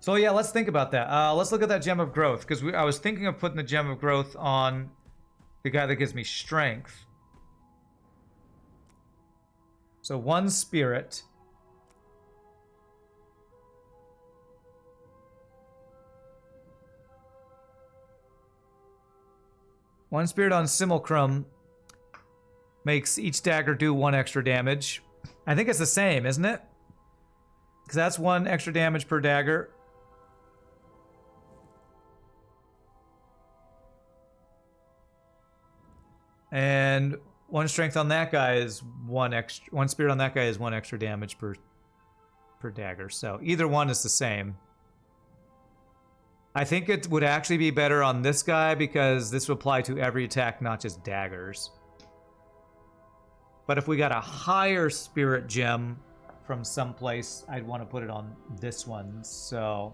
So yeah, let's think about that. Let's look at that Gem of Growth, because I was thinking of putting the Gem of Growth on the guy that gives me strength. So 1 spirit. One spirit on Simulcrum makes each dagger do 1 extra damage. I think it's the same, isn't it? Because that's 1 extra damage per dagger. And 1 strength on that guy is 1 extra. 1 spirit on that guy is 1 extra damage per dagger. So either one is the same. I think it would actually be better on this guy because this would apply to every attack, not just daggers. But if we got a higher spirit gem from someplace, I'd want to put it on this one. So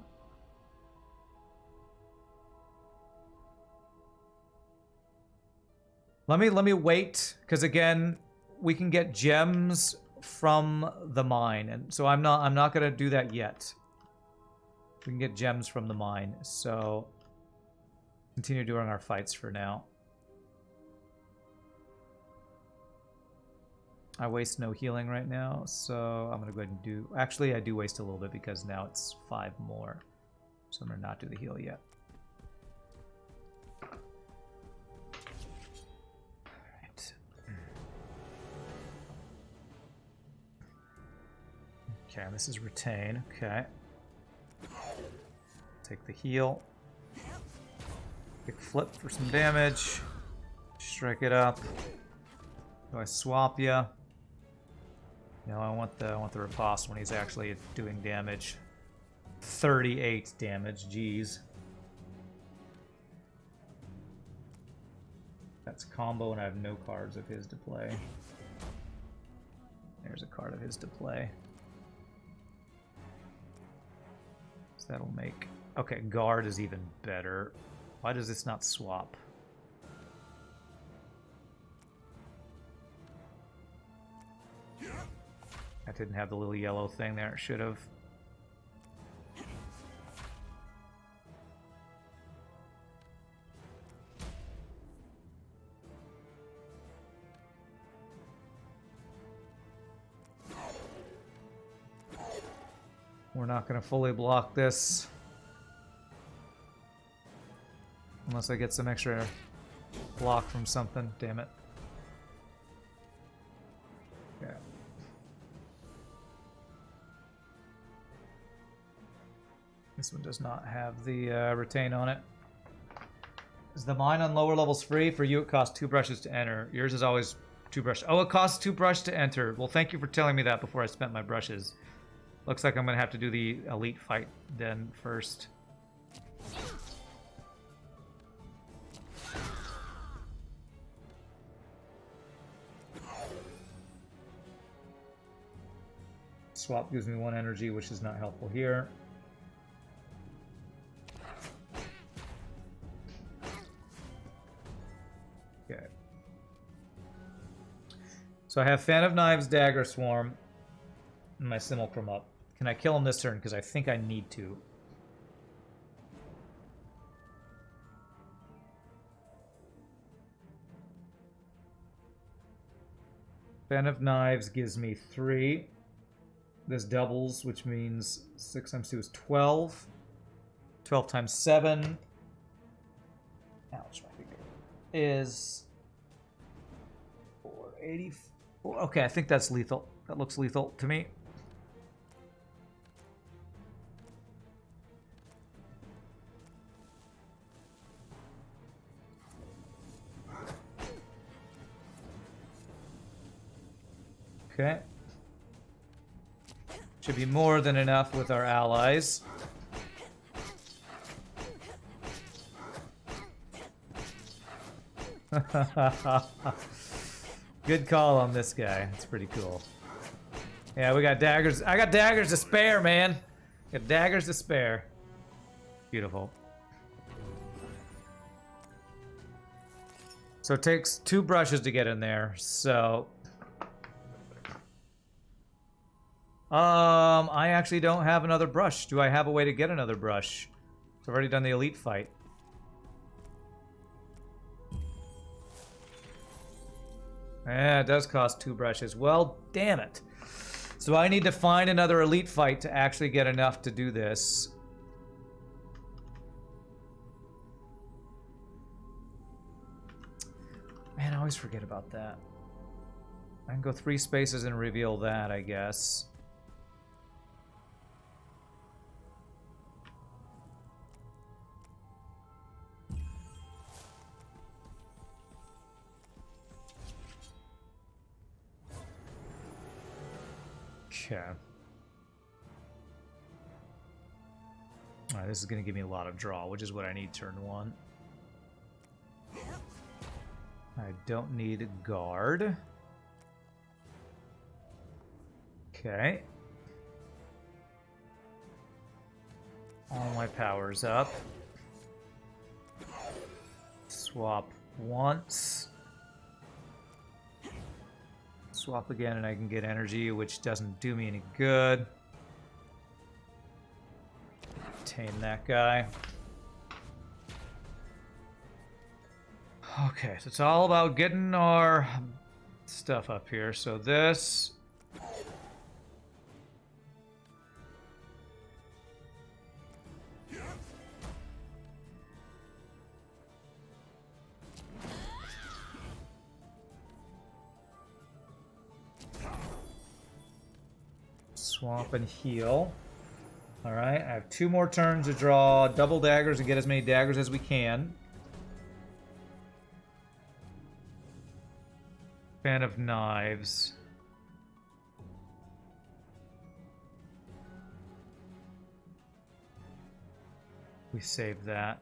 let me wait, because again, we can get gems from the mine, and so I'm not gonna do that yet. We can get gems from the mine, so continue doing our fights for now. I waste no healing right now, so I'm gonna go ahead and do. Actually, I do waste a little bit because now it's 5 more, so I'm gonna not do the heal yet. Okay, this is retain. Okay. Take the heal. Kick flip for some damage. Strike it up. Do I swap ya? No, I want the riposte when he's actually doing damage. 38 damage, jeez. That's combo and I have no cards of his to play. There's a card of his to play. So that'll make... Okay, guard is even better. Why does this not swap? I didn't have the little yellow thing there. It should have. We're not going to fully block this. Unless I get some extra block from something. Damn it. Yeah. This one does not have the retain on it. Is the mine on lower levels free? For you it costs 2 brushes to enter. Yours is always Two brush. Oh, it costs 2 brush to enter. Well, thank you for telling me that before I spent my brushes. Looks like I'm gonna have to do the elite fight then first. Swap gives me 1 energy, which is not helpful here. Okay. So I have Fan of Knives, Dagger Swarm, and my Simulacrum up. Can I kill him this turn? Because I think I need to. Fan of Knives gives me 3. This doubles, which means 6 times 2 is 12. 12 times 7. Ouch, my finger. Is 484. Okay, I think that's lethal. That looks lethal to me. Okay. Should be more than enough with our allies. Good call on this guy. It's pretty cool. Yeah, we got daggers. I got daggers to spare, man. Got daggers to spare. Beautiful. So it takes 2 brushes to get in there. So I actually don't have another brush. Do I have a way to get another brush? So I've already done the elite fight. Yeah, it does cost 2 brushes. Well, damn it. So I need to find another elite fight to actually get enough to do this. Man, I always forget about that. I can go 3 spaces and reveal that, I guess. Okay. Alright, this is going to give me a lot of draw, which is what I need turn 1. I don't need a guard. Okay. All my powers up. Swap once. Swap again and I can get energy, which doesn't do me any good. Tame that guy. Okay, so it's all about getting our stuff up here. So this... Swap and heal. Alright, I have 2 more turns to draw double daggers and get as many daggers as we can. Fan of Knives. We save that.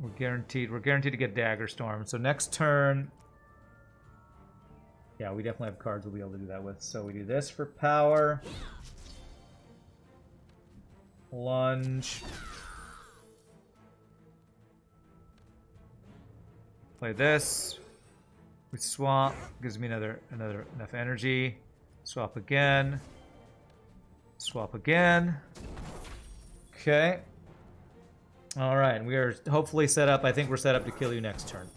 We're guaranteed to get Dagger Storm. So next turn... Yeah, we definitely have cards we'll be able to do that with. So we do this for power. Lunge. Play this. We swap. Gives me another enough energy. Swap again. Swap again. Okay. All right, and we are hopefully set up. I think we're set up to kill you next turn.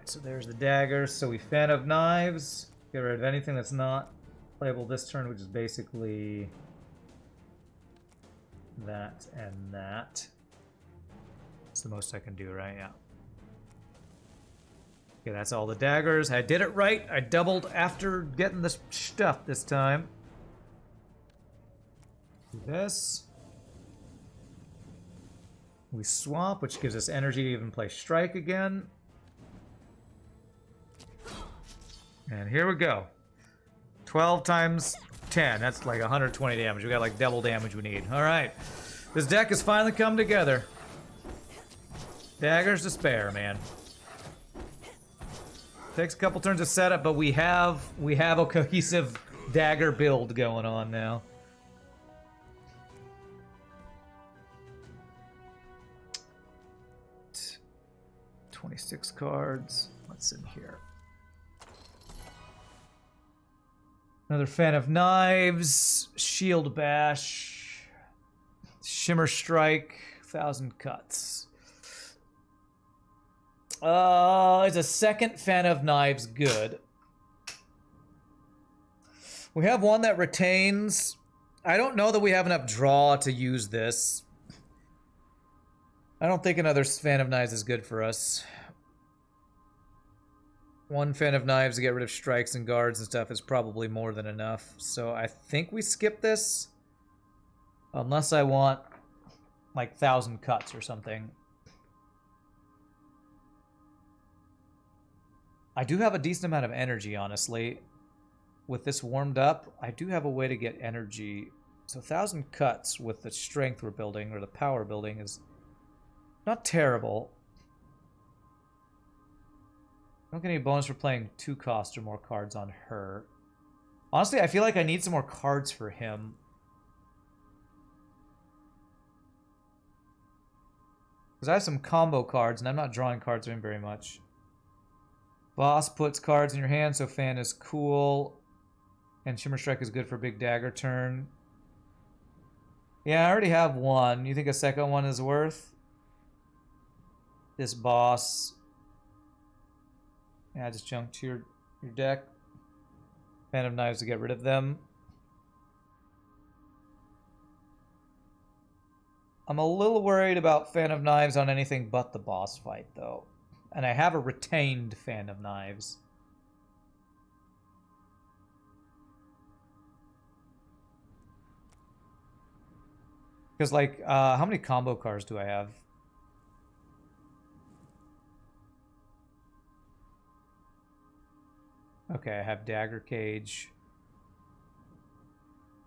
So there's the daggers. So we Fan of Knives. Get rid of anything that's not playable this turn, which is basically that and that. That's the most I can do, right? Yeah. Okay, that's all the daggers. I did it right. I doubled after getting the stuff this time. Do this. We swap, which gives us energy to even play strike again. And here we go. 12 times 10. That's like 120 damage. We got like double damage we need. All right. This deck has finally come together. Daggers to spare, man. Takes a couple turns of setup, but we have a cohesive dagger build going on now. T 26 cards. What's in here? Another Fan of Knives, Shield Bash, Shimmer Strike, 1,000 Cuts. Is a second Fan of Knives good? We have one that retains. I don't know that we have enough draw to use this. I don't think another Fan of Knives is good for us. One Fan of Knives to get rid of strikes and guards and stuff is probably more than enough. So I think we skip this. Unless I want like 1,000 cuts or something. I do have a decent amount of energy, honestly. With this warmed up, I do have a way to get energy. So 1,000 cuts with the strength we're building, or the power building, is not terrible. Don't get any bonus for playing 2 cost or more cards on her. Honestly, I feel like I need some more cards for him. Because I have some combo cards, and I'm not drawing cards for him very much. Boss puts cards in your hand, so Fan is cool. And Shimmer Strike is good for big dagger turn. Yeah, I already have one. You think a second one is worth? This boss. Yeah, just junk to your deck. Fan of Knives to get rid of them. I'm a little worried about Fan of Knives on anything but the boss fight, though. And I have a retained Fan of Knives. Because, like, how many combo cards do I have? Okay, I have Dagger Cage.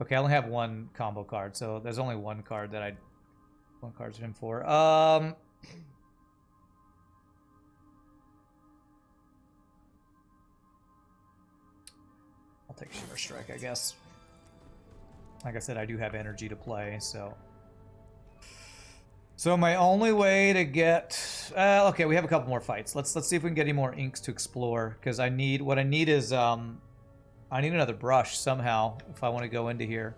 Okay, I only have one combo card, so there's only one card that one card's him for. I'll take Shimmer Strike, I guess. Like I said, I do have energy to play, so. So my only way to get, okay, we have a couple more fights. Let's see if we can get any more inks to explore, because what I need is I need another brush somehow if I want to go into here.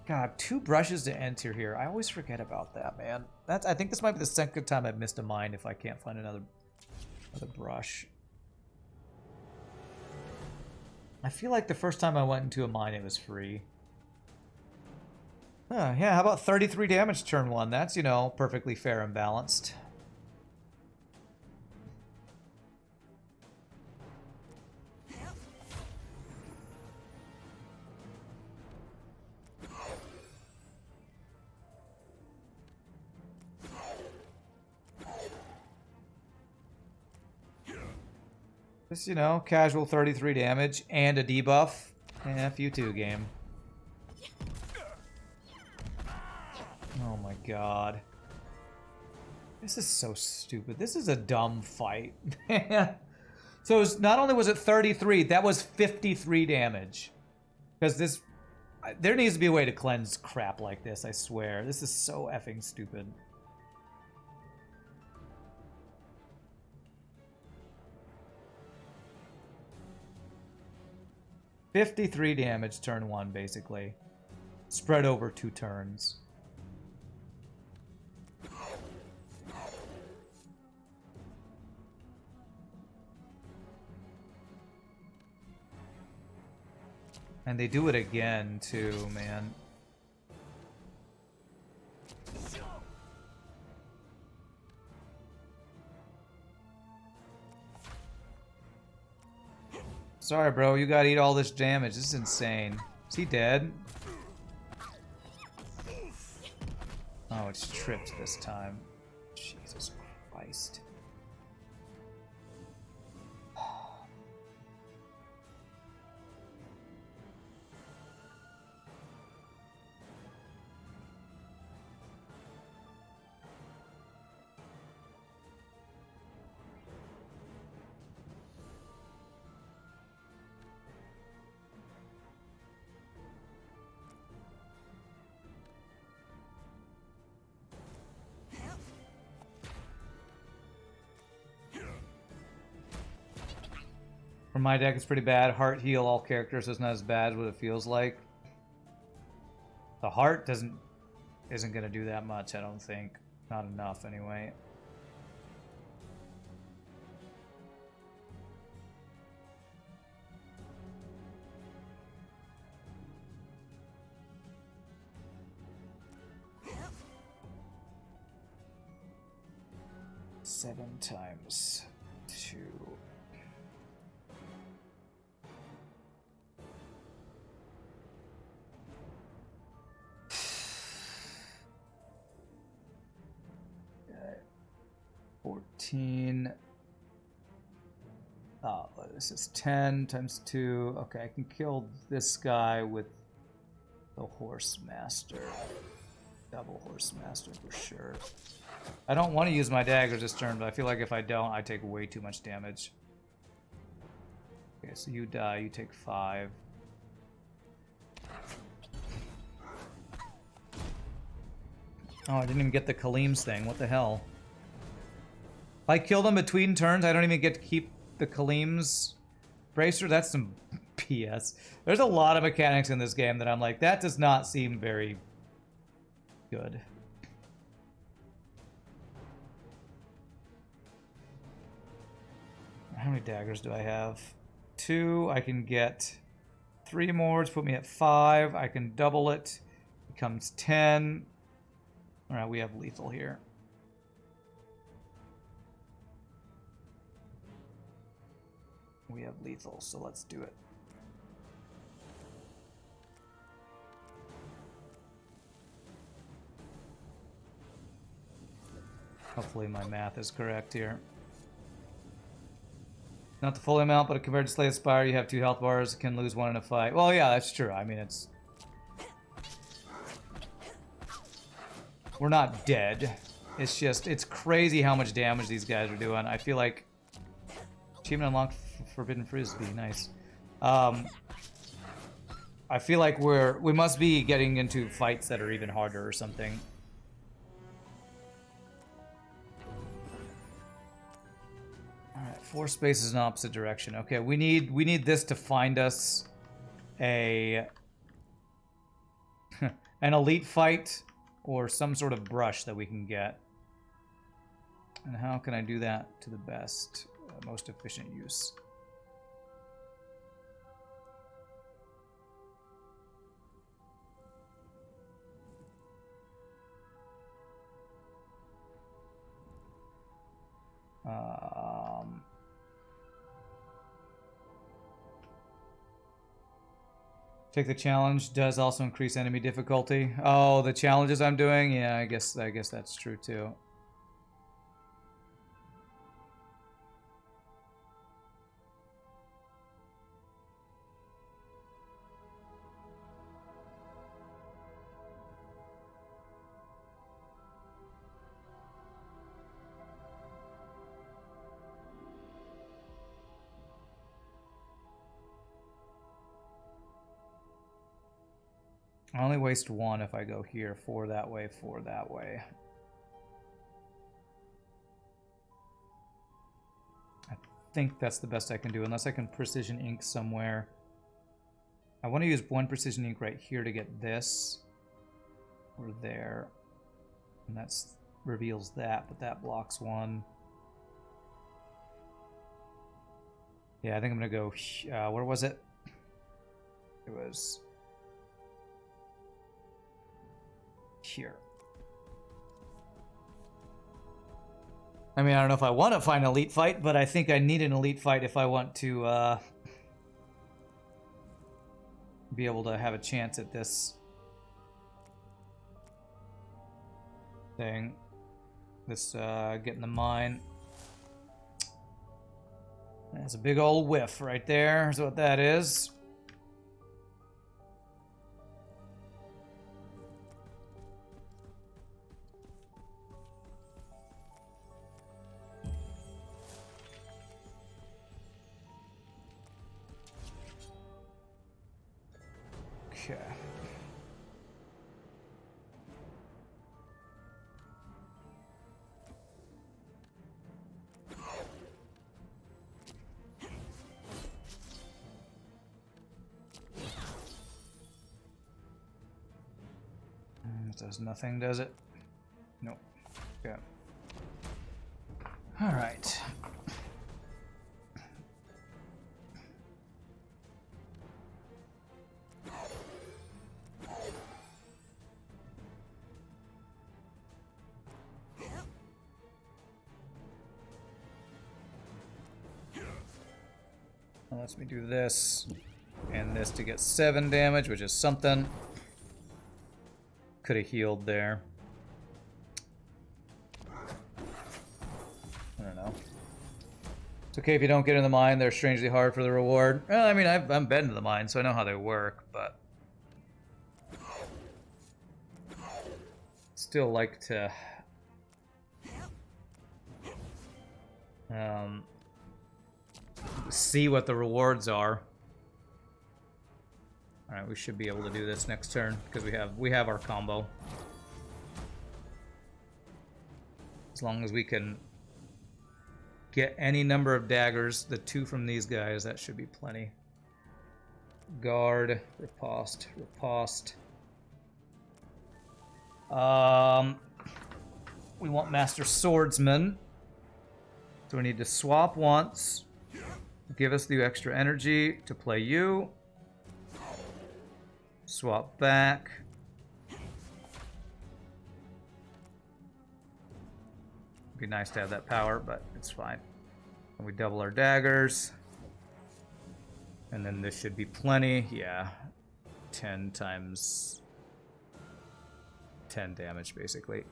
God, 2 brushes to enter here. I always forget about that, man. I think this might be the second time I've missed a mine if I can't find another brush. I feel like the first time I went into a mine, it was free. Yeah, how about 33 damage turn 1? That's, you know, perfectly fair and balanced. Just, you know, casual 33 damage and a debuff. F you too, game. Oh my god. This is so stupid. This is a dumb fight. So not only was it 33, that was 53 damage. Because this... There needs to be a way to cleanse crap like this, I swear. This is so effing stupid. $53 damage turn 1, basically. Spread over 2 turns. And they do it again, too, man. Sorry, bro. You gotta eat all this damage. This is insane. Is he dead? Oh, it's tripped this time. Christ. For my deck, it's pretty bad. Heart heal all characters, so it's not as bad as what it feels like. The heart isn't gonna do that much, I don't think. Not enough, anyway. Seven times 2. Okay. 14. Oh, this is 10 times 2. Okay, I can kill this guy with the Horse Master. Double Horse Master for sure. I don't want to use my daggers this turn, but I feel like if I don't, I take way too much damage. Okay, so you die, you take 5. Oh, I didn't even get the Kaleem's thing. What the hell? If I kill them between turns, I don't even get to keep the Kaleem's bracer? That's some PS. There's a lot of mechanics in this game that I'm like, that does not seem very good. How many daggers do I have? 2. I can get 3 more to put me at 5. I can double it. Becomes 10. Alright, we have lethal here. We have lethal, so let's do it. Hopefully my math is correct here. Not the full amount, but compared to Slay the Spire, you have 2 health bars, can lose 1 in a fight. Well, yeah, that's true. I mean, it's... We're not dead. It's just, it's crazy how much damage these guys are doing. I feel like... Achievement unlocked Forbidden Frisbee. Nice. I feel like we must be getting into fights that are even harder or something. Alright, 4 spaces in opposite direction. Okay, we need this to find us a an elite fight or some sort of brush that we can get. And how can I do that to the best, most efficient use? Take the challenge does also increase enemy difficulty. Oh, the challenges I'm doing? Yeah, I guess that's true too. I only waste 1 if I go here. 4 that way, 4 that way. I think that's the best I can do, unless I can precision ink somewhere. I want to use 1 precision ink right here to get this. Or there. And that reveals that, but that blocks 1. Yeah, I think I'm going to go... where was it? It was... here. I mean, I don't know if I want to find an elite fight, but I think I need an elite fight if I want to be able to have a chance at this thing. This, get in the mine. That's a big old whiff right there, is what that is. Okay. It does nothing, does it? Nope. Okay. All right. Well, lets me do this and this to get 7 damage, which is something. Could have healed there. I don't know. It's okay if you don't get in the mine. They're strangely hard for the reward. Well, I mean, I've been to the mine, so I know how they work, but still like to see what the rewards are. All right, we should be able to do this next turn because we have our combo. As long as we can get any number of daggers, the 2 from these guys, that should be plenty. Guard, riposte, riposte. We want Master Swordsman. So we need to swap once. Give us the extra energy to play you. Swap back. Be nice to have that power, but it's fine. And we double our daggers. And then this should be plenty. Yeah. 10 times 10 damage, basically.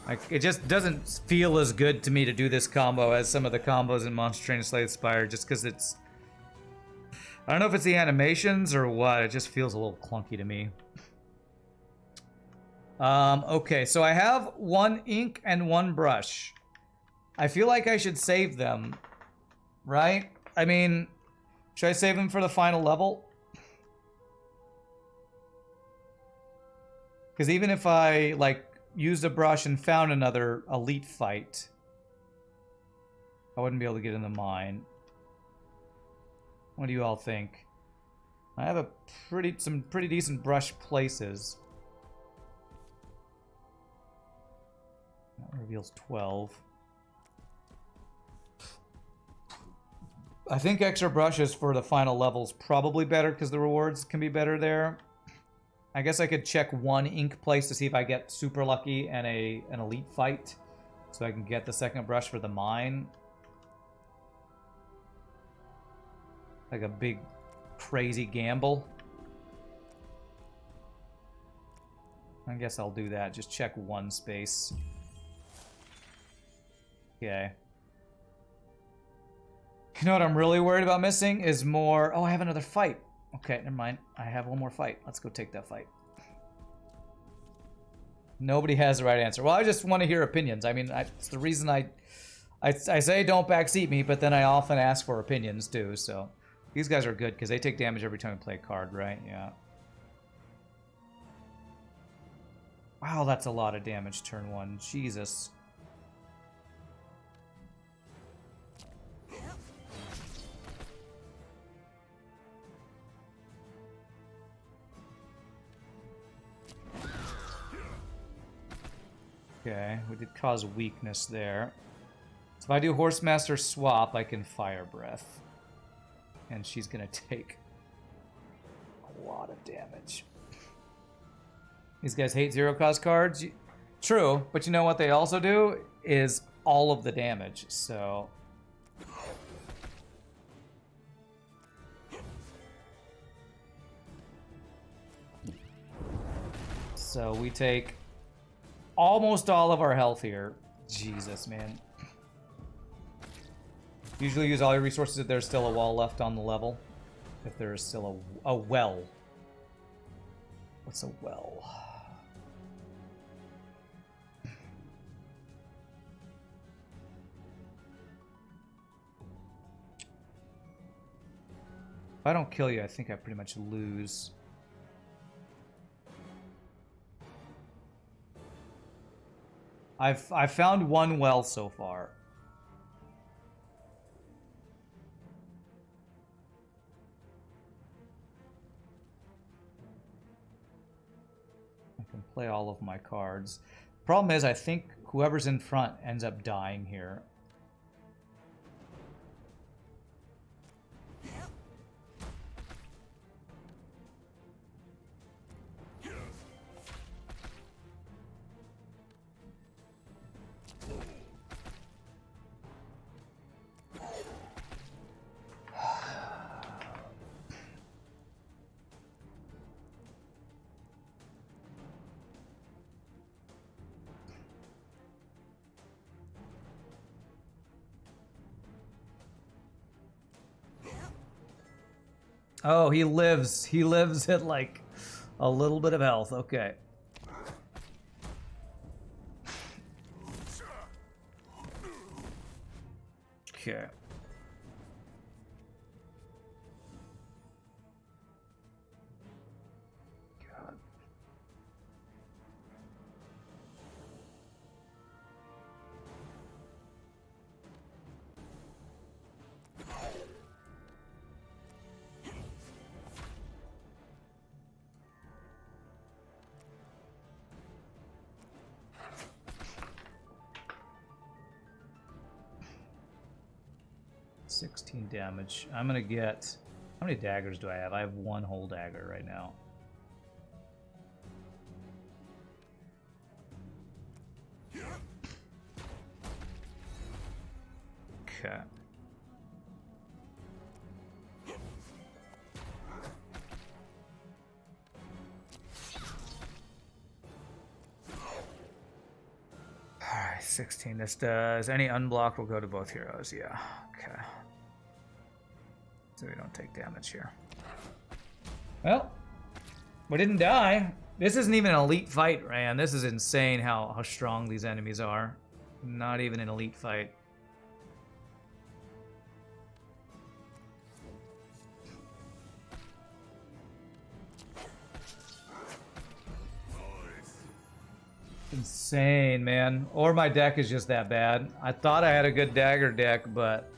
Like, it just doesn't feel as good to me to do this combo as some of the combos in Monster Train Slay the Spire, just because it's... I don't know if it's the animations or what, it just feels a little clunky to me. Okay, so I have 1 ink and 1 brush. I feel like I should save them, right? I mean, should I save them for the final level? Because even if I, like, used a brush and found another elite fight, I wouldn't be able to get in the mine. What do you all think? I have some pretty decent brush places. That reveals 12. I think extra brushes for the final level is probably better because the rewards can be better there. I guess I could check 1 ink place to see if I get super lucky and an elite fight, so I can get the second brush for the mine. Like a big, crazy gamble. I guess I'll do that. Just check 1 space. Okay. You know what I'm really worried about missing is more... Oh, I have another fight. Okay, never mind. I have 1 more fight. Let's go take that fight. Nobody has the right answer. Well, I just want to hear opinions. I mean, it's the reason I say don't backseat me, but then I often ask for opinions too, so... These guys are good because they take damage every time we play a card, right? Yeah. Wow, that's a lot of damage turn 1. Jesus. Okay, we did cause weakness there. So if I do Horsemaster swap, I can Fire Breath. And she's gonna take a lot of damage. These guys hate 0 cost cards. True, but you know what they also do? is all of the damage, so... So we take almost all of our health here. Jesus, man. Usually use all your resources if there's still a wall left on the level. If there is still a well. What's a well? If I don't kill you, I think I pretty much lose. I've found one well so far. I can play all of my cards. Problem is, I think whoever's in front ends up dying here. Oh, he lives. He lives at like a little bit of health. Okay. Okay. God. $16 damage. I'm gonna get... How many daggers do I have? I have one whole dagger right now. Okay. Alright, 16. This does... Any unblock will go to both heroes. Yeah. Okay. So we don't take damage here. Well, we didn't die. This isn't even an elite fight, Ryan. This is insane how strong these enemies are. Not even an elite fight. Insane, man. Or my deck is just that bad. I thought I had a good dagger deck, but...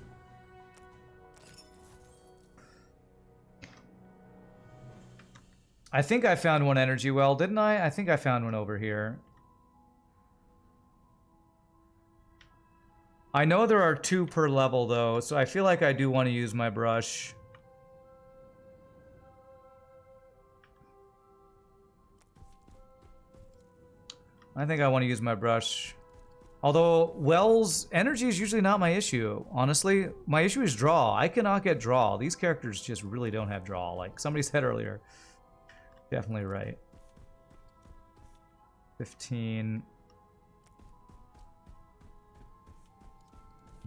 I think I found one energy well, didn't I? I think I found one over here. I know there are 2 per level, though, so I feel like I do want to use my brush. I think I want to use my brush. Although, Wells, energy is usually not my issue. Honestly, my issue is draw. I cannot get draw. These characters just really don't have draw. Like somebody said earlier. Definitely right. 15.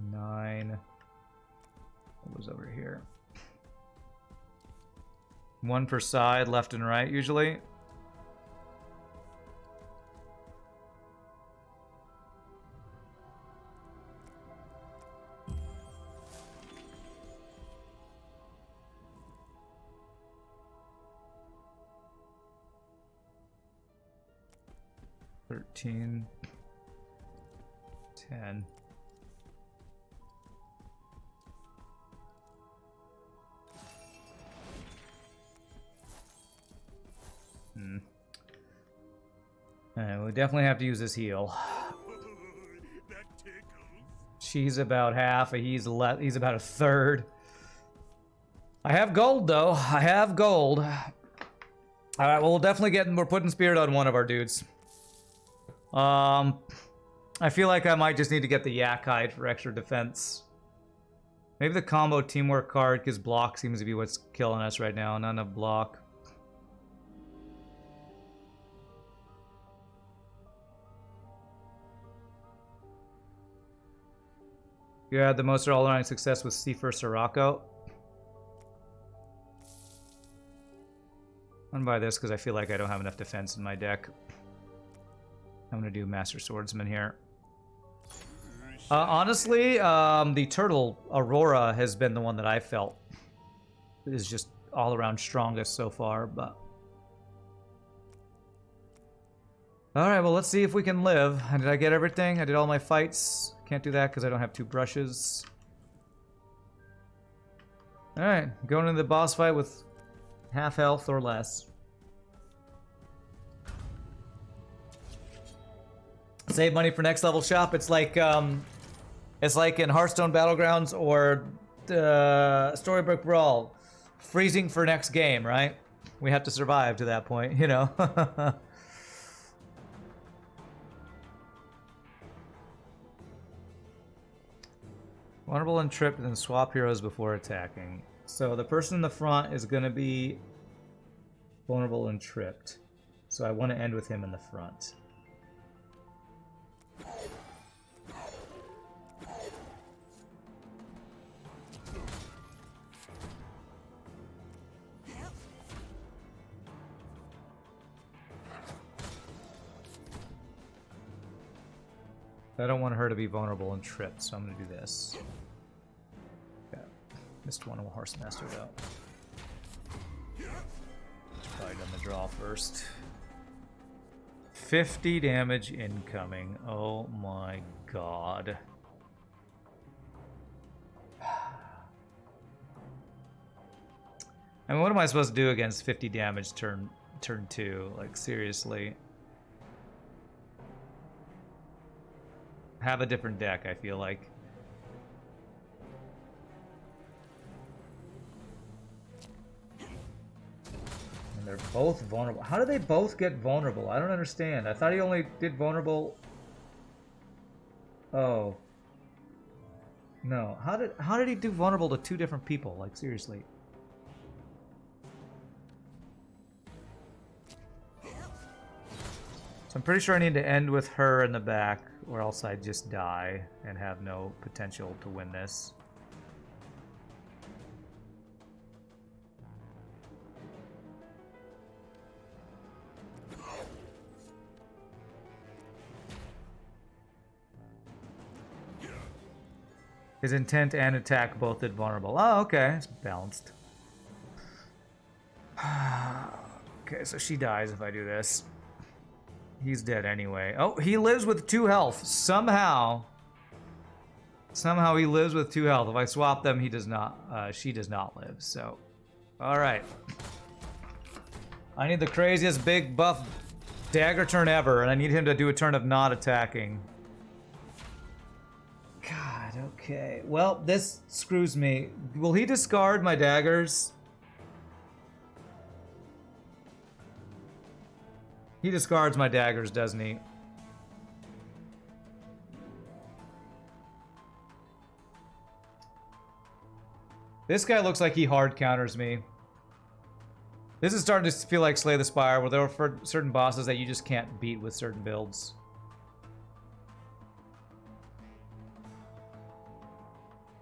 9. What was over here? 1 per side, left and right, usually. $13. $10. Alright, we definitely have to use this heal. That tickles. She's about half, he's about a third. I have gold though. I have gold. Alright, well we'll definitely we're putting spirit on one of our dudes. I feel like I might just need to get the yak hide for extra defense. Maybe the combo teamwork card, because block seems to be what's killing us right now. Not enough block. You had the most all-around success with Seifer Sirocco. I'm gonna buy this because I feel like I don't have enough defense in my deck. I'm gonna do Master Swordsman here. Honestly, the Turtle Aurora has been the one that I felt is just all around strongest so far, but... Alright, well, let's see if we can live. Did I get everything? I did all my fights. Can't do that because I don't have 2 brushes. Alright, going into the boss fight with half health or less. Save money for next level shop. It's like in Hearthstone Battlegrounds or Storybook Brawl. Freezing for next game, right? We have to survive to that point, you know. Vulnerable and trip, and then swap heroes before attacking. So the person in the front is going to be vulnerable and tripped. So I want to end with him in the front. I don't want her to be vulnerable and tripped, so I'm going to do this. Okay. Missed one of Horse Master though. Probably done the draw first. 50 damage incoming. Oh my god. I mean, what am I supposed to do against 50 damage turn 2? Like, seriously. Have a different deck, I feel like. And they're both vulnerable. How do they both get vulnerable? I don't understand. I thought he only did vulnerable... Oh. No. How did he do vulnerable to 2 different people? Like, seriously. So I'm pretty sure I need to end with her in the back, or else I just die and have no potential to win this. His intent and attack both did vulnerable. Oh, okay. It's balanced. Okay, so she dies if I do this. He's dead anyway. Oh, he lives with 2 health. Somehow he lives with 2 health. If I swap them, he does not. She does not live. So, all right. I need the craziest big buff dagger turn ever, and I need him to do a turn of not attacking. God, okay. Well, this screws me. Will he discard my daggers? He discards my daggers, doesn't he? This guy looks like he hard counters me. This is starting to feel like Slay the Spire, where there are certain bosses that you just can't beat with certain builds.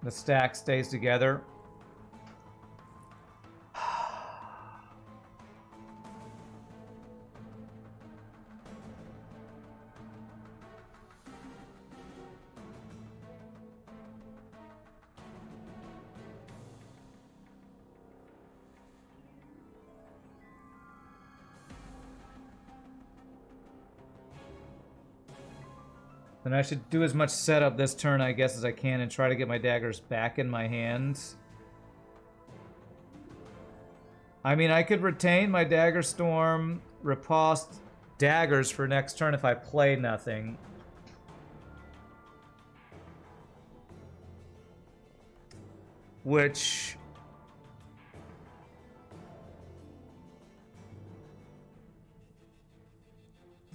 The stack stays together. Then I should do as much setup this turn, I guess, as I can and try to get my daggers back in my hands. I mean, I could retain my Dagger Storm, riposte daggers for next turn if I play nothing. Which...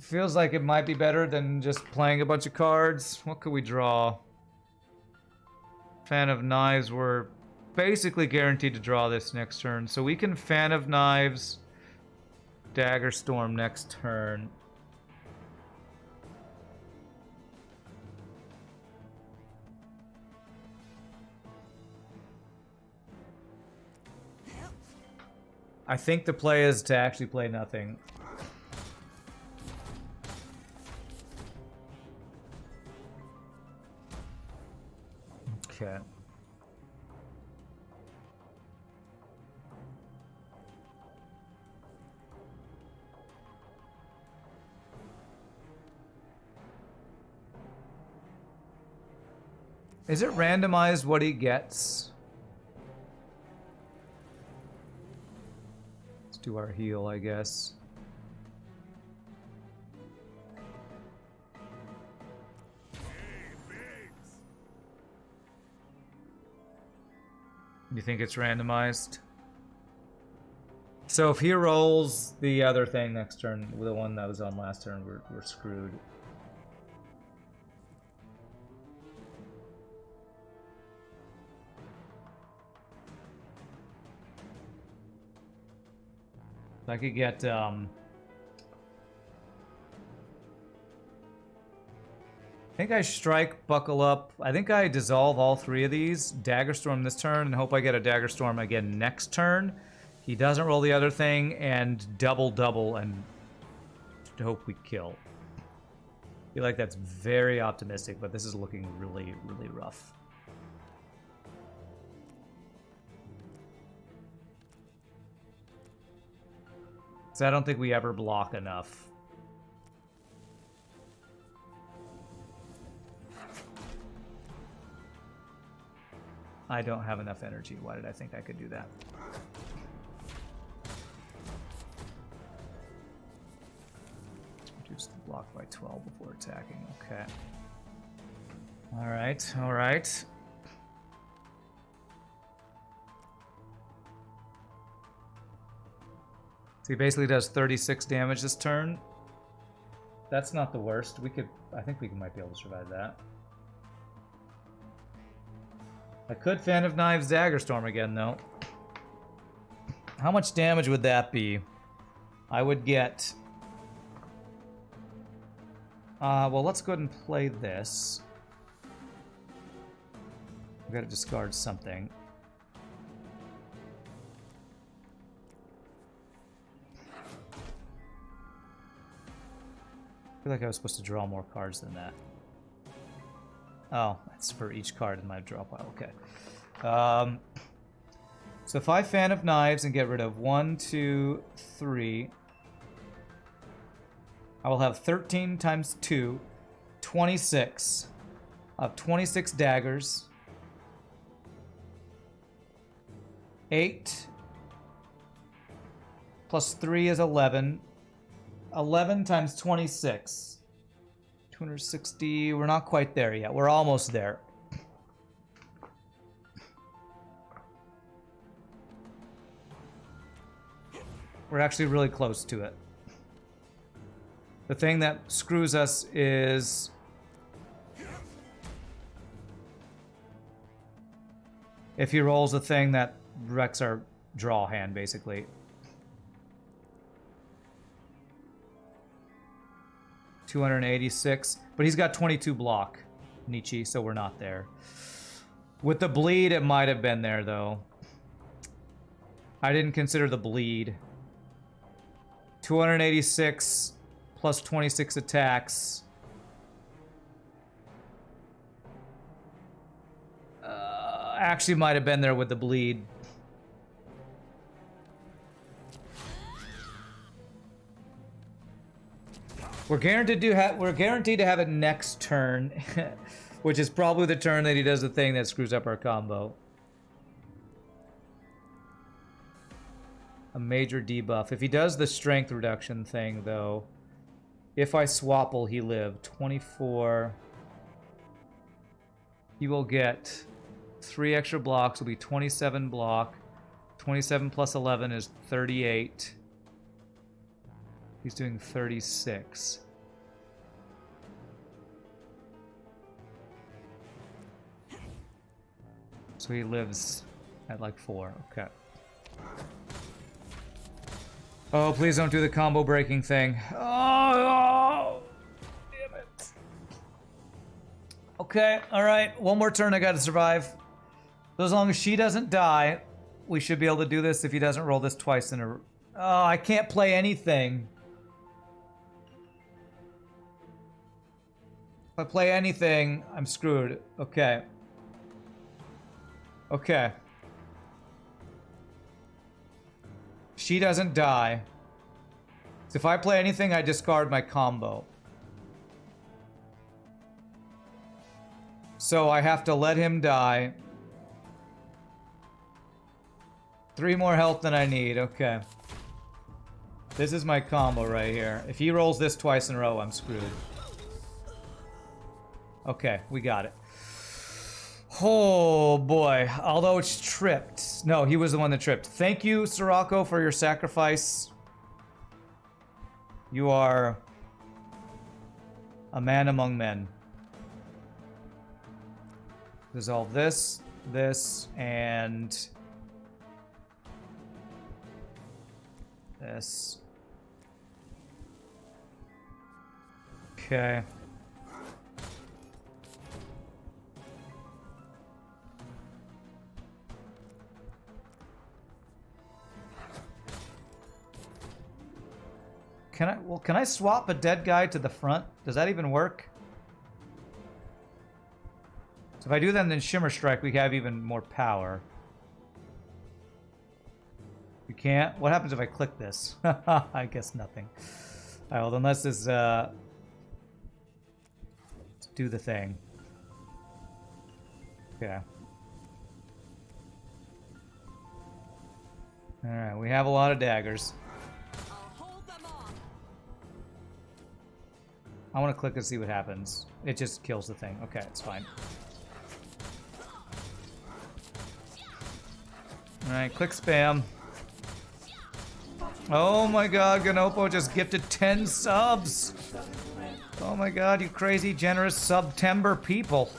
Feels like it might be better than just playing a bunch of cards. What could we draw? Fan of Knives, we're basically guaranteed to draw this next turn. So we can Fan of Knives, Dagger Storm next turn. I think the play is to actually play nothing. Okay. Is it randomized what he gets? Let's do our heal, I guess. You think it's randomized? So if he rolls the other thing next turn, the one that was on last turn, we're screwed. I could get I think I strike, buckle up. I think I dissolve all three of these. Dagger Storm this turn, and hope I get a Dagger Storm again next turn. He doesn't roll the other thing, and double, and hope we kill. I feel like that's very optimistic, but this is looking really, really rough. So I don't think we ever block enough. I don't have enough energy. Why did I think I could do that? Reduce the block by 12 before attacking. Okay. All right. All right. So he basically does 36 damage this turn. That's not the worst. We could, I think we might be able to survive that. I could Fan of Knives Dagger Storm again, though. How much damage would that be? I would get... well, let's go ahead and play this. We've got to discard something. I feel like I was supposed to draw more cards than that. Oh, that's for each card in my draw pile. Okay. So if I Fan of Knives and get rid of 1, 2, 3, I will have 13 times 2, 26. I'll have 26 daggers. 8 plus 3 is 11. 11 times 26. 260. We're not quite there yet. We're almost there. We're actually really close to it. The thing that screws us is if he rolls a thing that wrecks our draw hand, basically. 286, but he's got 22 block, Nietzsche, so we're not there. With the bleed, it might have been there, though. I didn't consider the bleed. 286 plus 26 attacks. Actually might have been there with the bleed. We're guaranteed to have it next turn, which is probably the turn that he does the thing that screws up our combo. A major debuff. If he does the strength reduction thing, though, if I swapple, he live 24. He will get 3 extra blocks. Will be 27 block. 27 plus 11 is 38. He's doing 36. So he lives at like 4. Okay. Oh, please don't do the combo breaking thing. Oh, damn it. Okay, alright. One more turn I gotta survive. So as long as she doesn't die, we should be able to do this if he doesn't roll this twice in a... Oh, I can't play anything. If I play anything, I'm screwed. Okay. Okay. She doesn't die. So if I play anything, I discard my combo. So I have to let him die. 3 more health than I need. Okay. This is my combo right here. If he rolls this twice in a row, I'm screwed. Okay, we got it. Oh boy. Although it's tripped. No, he was the one that tripped. Thank you, Sirocco, for your sacrifice. You are a man among men. Dissolve this, and this. Okay. Can I swap a dead guy to the front? Does that even work? So if I do that and then Shimmer Strike, we have even more power. You can't? What happens if I click this? I guess nothing. Alright, well then let's just let's do the thing. Okay. Alright, we have a lot of daggers. I want to click and see what happens. It just kills the thing. Okay, it's fine. Alright, click spam. Oh my god, Ganopo just gifted 10 subs! Oh my god, you crazy, generous September people.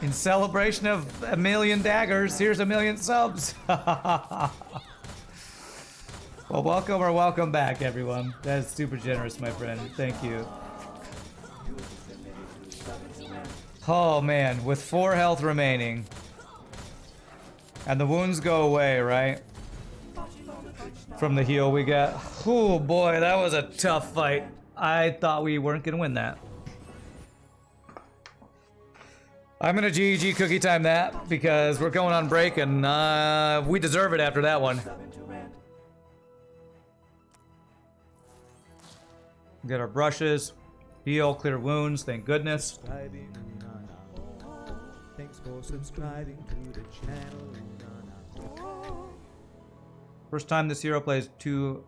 In celebration of 1,000,000 daggers, here's 1,000,000 subs! Well, welcome or welcome back, everyone. That is super generous, my friend. Thank you. Oh, man. With 4 health remaining. And the wounds go away, right? From the heal we got. Oh, boy. That was a tough fight. I thought we weren't going to win that. I'm going to GG cookie time that because we're going on break and we deserve it after that one. Get our brushes, heal, clear wounds, thank goodness. Thanks for subscribing to the channel. First time this hero plays 2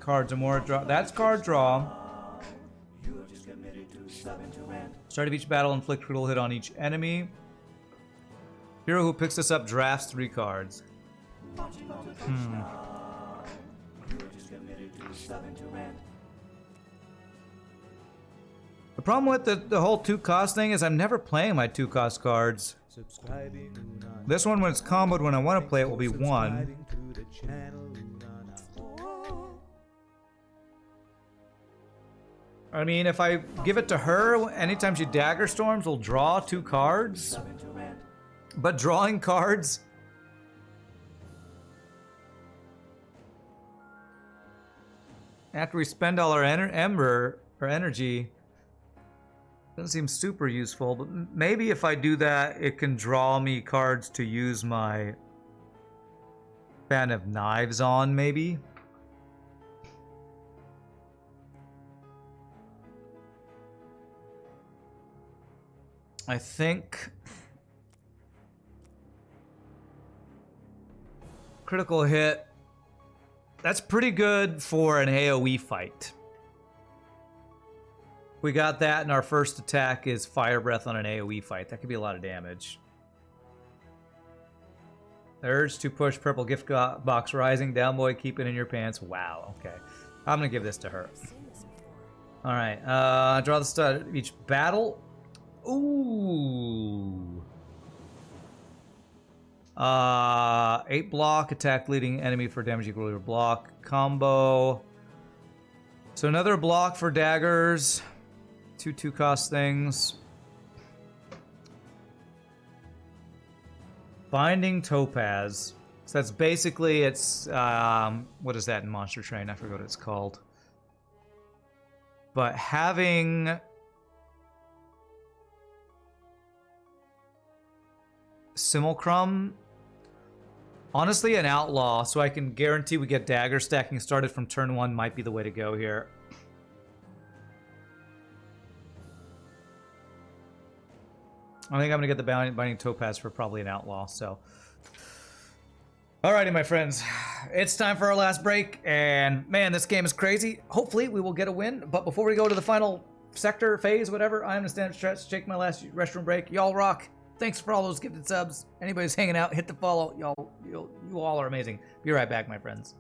cards or more. Draw. That's card draw. Start of each battle, inflict critical hit on each enemy. Hero who picks this up drafts 3 cards. The problem with the whole 2-cost thing is I'm never playing my 2-cost cards. This one, when it's comboed when I want to play it, will be 1. I mean, if I give it to her, anytime she dagger storms, we'll draw 2 cards. But drawing cards... after we spend all our energy... doesn't seem super useful, but maybe if I do that, it can draw me cards to use my Fan of Knives on, maybe? I think... critical hit. That's pretty good for an AoE fight. We got that, and our first attack is Fire Breath on an AoE fight. That could be a lot of damage. The urge to push Purple Gift Box Rising. Down, boy, keep it in your pants. Wow, okay. I'm going to give this to her. All right. Draw the start of each battle. Ooh. 8 block, attack leading enemy for damage equal to your block. Combo. So another block for daggers. 2 cost things. Binding Topaz. So that's basically, it's, what is that in Monster Train? I forget what it's called. But having Simulcrum, honestly, an outlaw, so I can guarantee we get dagger stacking started from turn 1 might be the way to go here. I think I'm gonna get the Binding Topaz for probably an outlaw, so. Alrighty, my friends. It's time for our last break, and man, this game is crazy. Hopefully, we will get a win, but before we go to the final sector, phase, whatever, I understand stretch, take my last restroom break. Y'all rock. Thanks for all those gifted subs. Anybody's hanging out, hit the follow. You all are amazing. Be right back, my friends.